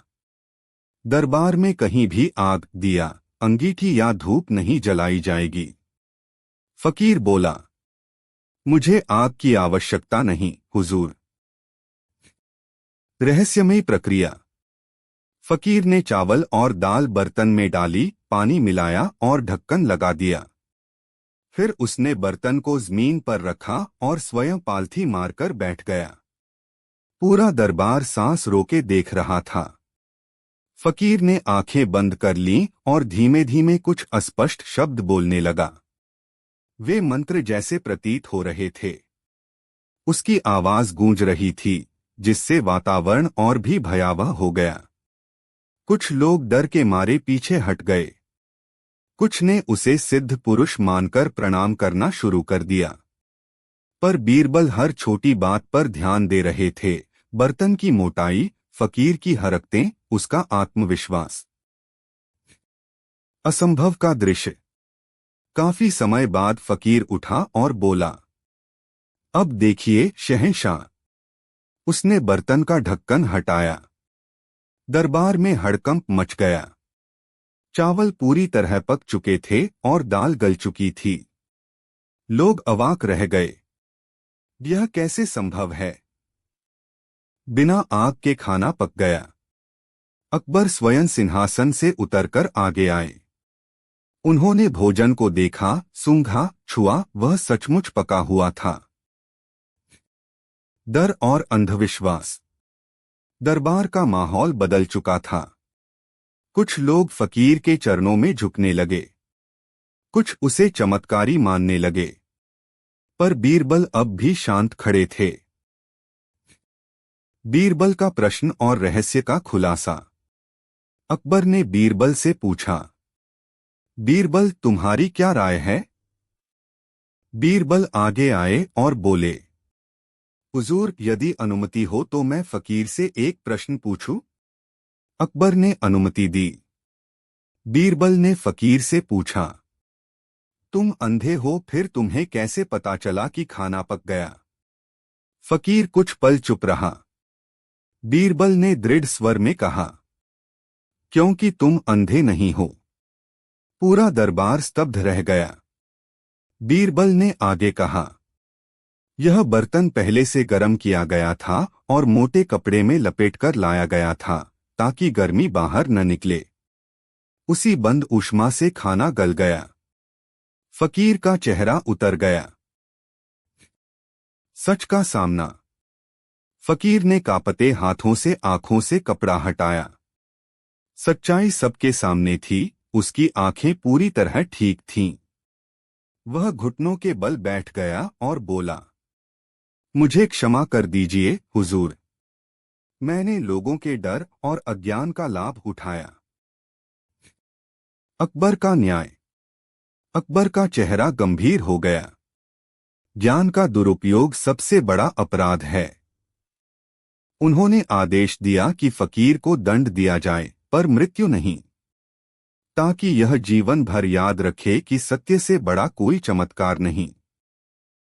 दरबार में कहीं भी आग, दिया, अंगीठी या धूप नहीं जलाई जाएगी। फकीर बोला, मुझे आग की आवश्यकता नहीं, हुजूर। रहस्यमयी प्रक्रिया। फकीर ने चावल और दाल बर्तन में डाली, पानी मिलाया और ढक्कन लगा दिया। फिर उसने बर्तन को जमीन पर रखा और स्वयं पालथी मारकर बैठ गया। पूरा दरबार सांस रोके देख रहा था। फकीर ने आंखें बंद कर लीं और धीमे धीमे कुछ अस्पष्ट शब्द बोलने लगा। वे मंत्र जैसे प्रतीत हो रहे थे। उसकी आवाज गूंज रही थी, जिससे वातावरण और भी भयावह हो गया। कुछ लोग डर के मारे पीछे हट गए। कुछ ने उसे सिद्ध पुरुष मानकर प्रणाम करना शुरू कर दिया। पर बीरबल हर छोटी बात पर ध्यान दे रहे थे, बर्तन की मोटाई, फकीर की हरकतें, उसका आत्मविश्वास। असंभव का दृश्य। काफी समय बाद फकीर उठा और बोला, अब देखिए शहंशाह। उसने बर्तन का ढक्कन हटाया। दरबार में हड़कंप मच गया। चावल पूरी तरह पक चुके थे और दाल गल चुकी थी। लोग अवाक रह गए। यह कैसे संभव है? बिना आग के खाना पक गया। अकबर स्वयं सिंहासन से उतरकर आगे आए। उन्होंने भोजन को देखा, सूंघा, छुआ, वह सचमुच पका हुआ था। डर और अंधविश्वास। दरबार का माहौल बदल चुका था। कुछ लोग फकीर के चरणों में झुकने लगे, कुछ उसे चमत्कारी मानने लगे, पर बीरबल अब भी शांत खड़े थे। बीरबल का प्रश्न और रहस्य का खुलासा। अकबर ने बीरबल से पूछा, बीरबल तुम्हारी क्या राय है? बीरबल आगे आए और बोले, हुजूर, यदि अनुमति हो तो मैं फकीर से एक प्रश्न पूछूं? अकबर ने अनुमति दी। बीरबल ने फकीर से पूछा, तुम अंधे हो, फिर तुम्हें कैसे पता चला कि खाना पक गया? फकीर कुछ पल चुप रहा। बीरबल ने दृढ़ स्वर में कहा, क्योंकि तुम अंधे नहीं हो। पूरा दरबार स्तब्ध रह गया। बीरबल ने आगे कहा, यह बर्तन पहले से गर्म किया गया था और मोटे कपड़े में लपेटकर लाया गया था ताकि गर्मी बाहर न निकले। उसी बंद ऊष्मा से खाना गल गया। फकीर का चेहरा उतर गया। सच का सामना। फकीर ने कांपते हाथों से आंखों से कपड़ा हटाया। सच्चाई सबके सामने थी, उसकी आंखें पूरी तरह ठीक थीं। वह घुटनों के बल बैठ गया और बोला, मुझे क्षमा कर दीजिए हुजूर। मैंने लोगों के डर और अज्ञान का लाभ उठाया। अकबर का न्याय। अकबर का चेहरा गंभीर हो गया। ज्ञान का दुरुपयोग सबसे बड़ा अपराध है। उन्होंने आदेश दिया कि फकीर को दंड दिया जाए, पर मृत्यु नहीं, ताकि यह जीवन भर याद रखे कि सत्य से बड़ा कोई चमत्कार नहीं।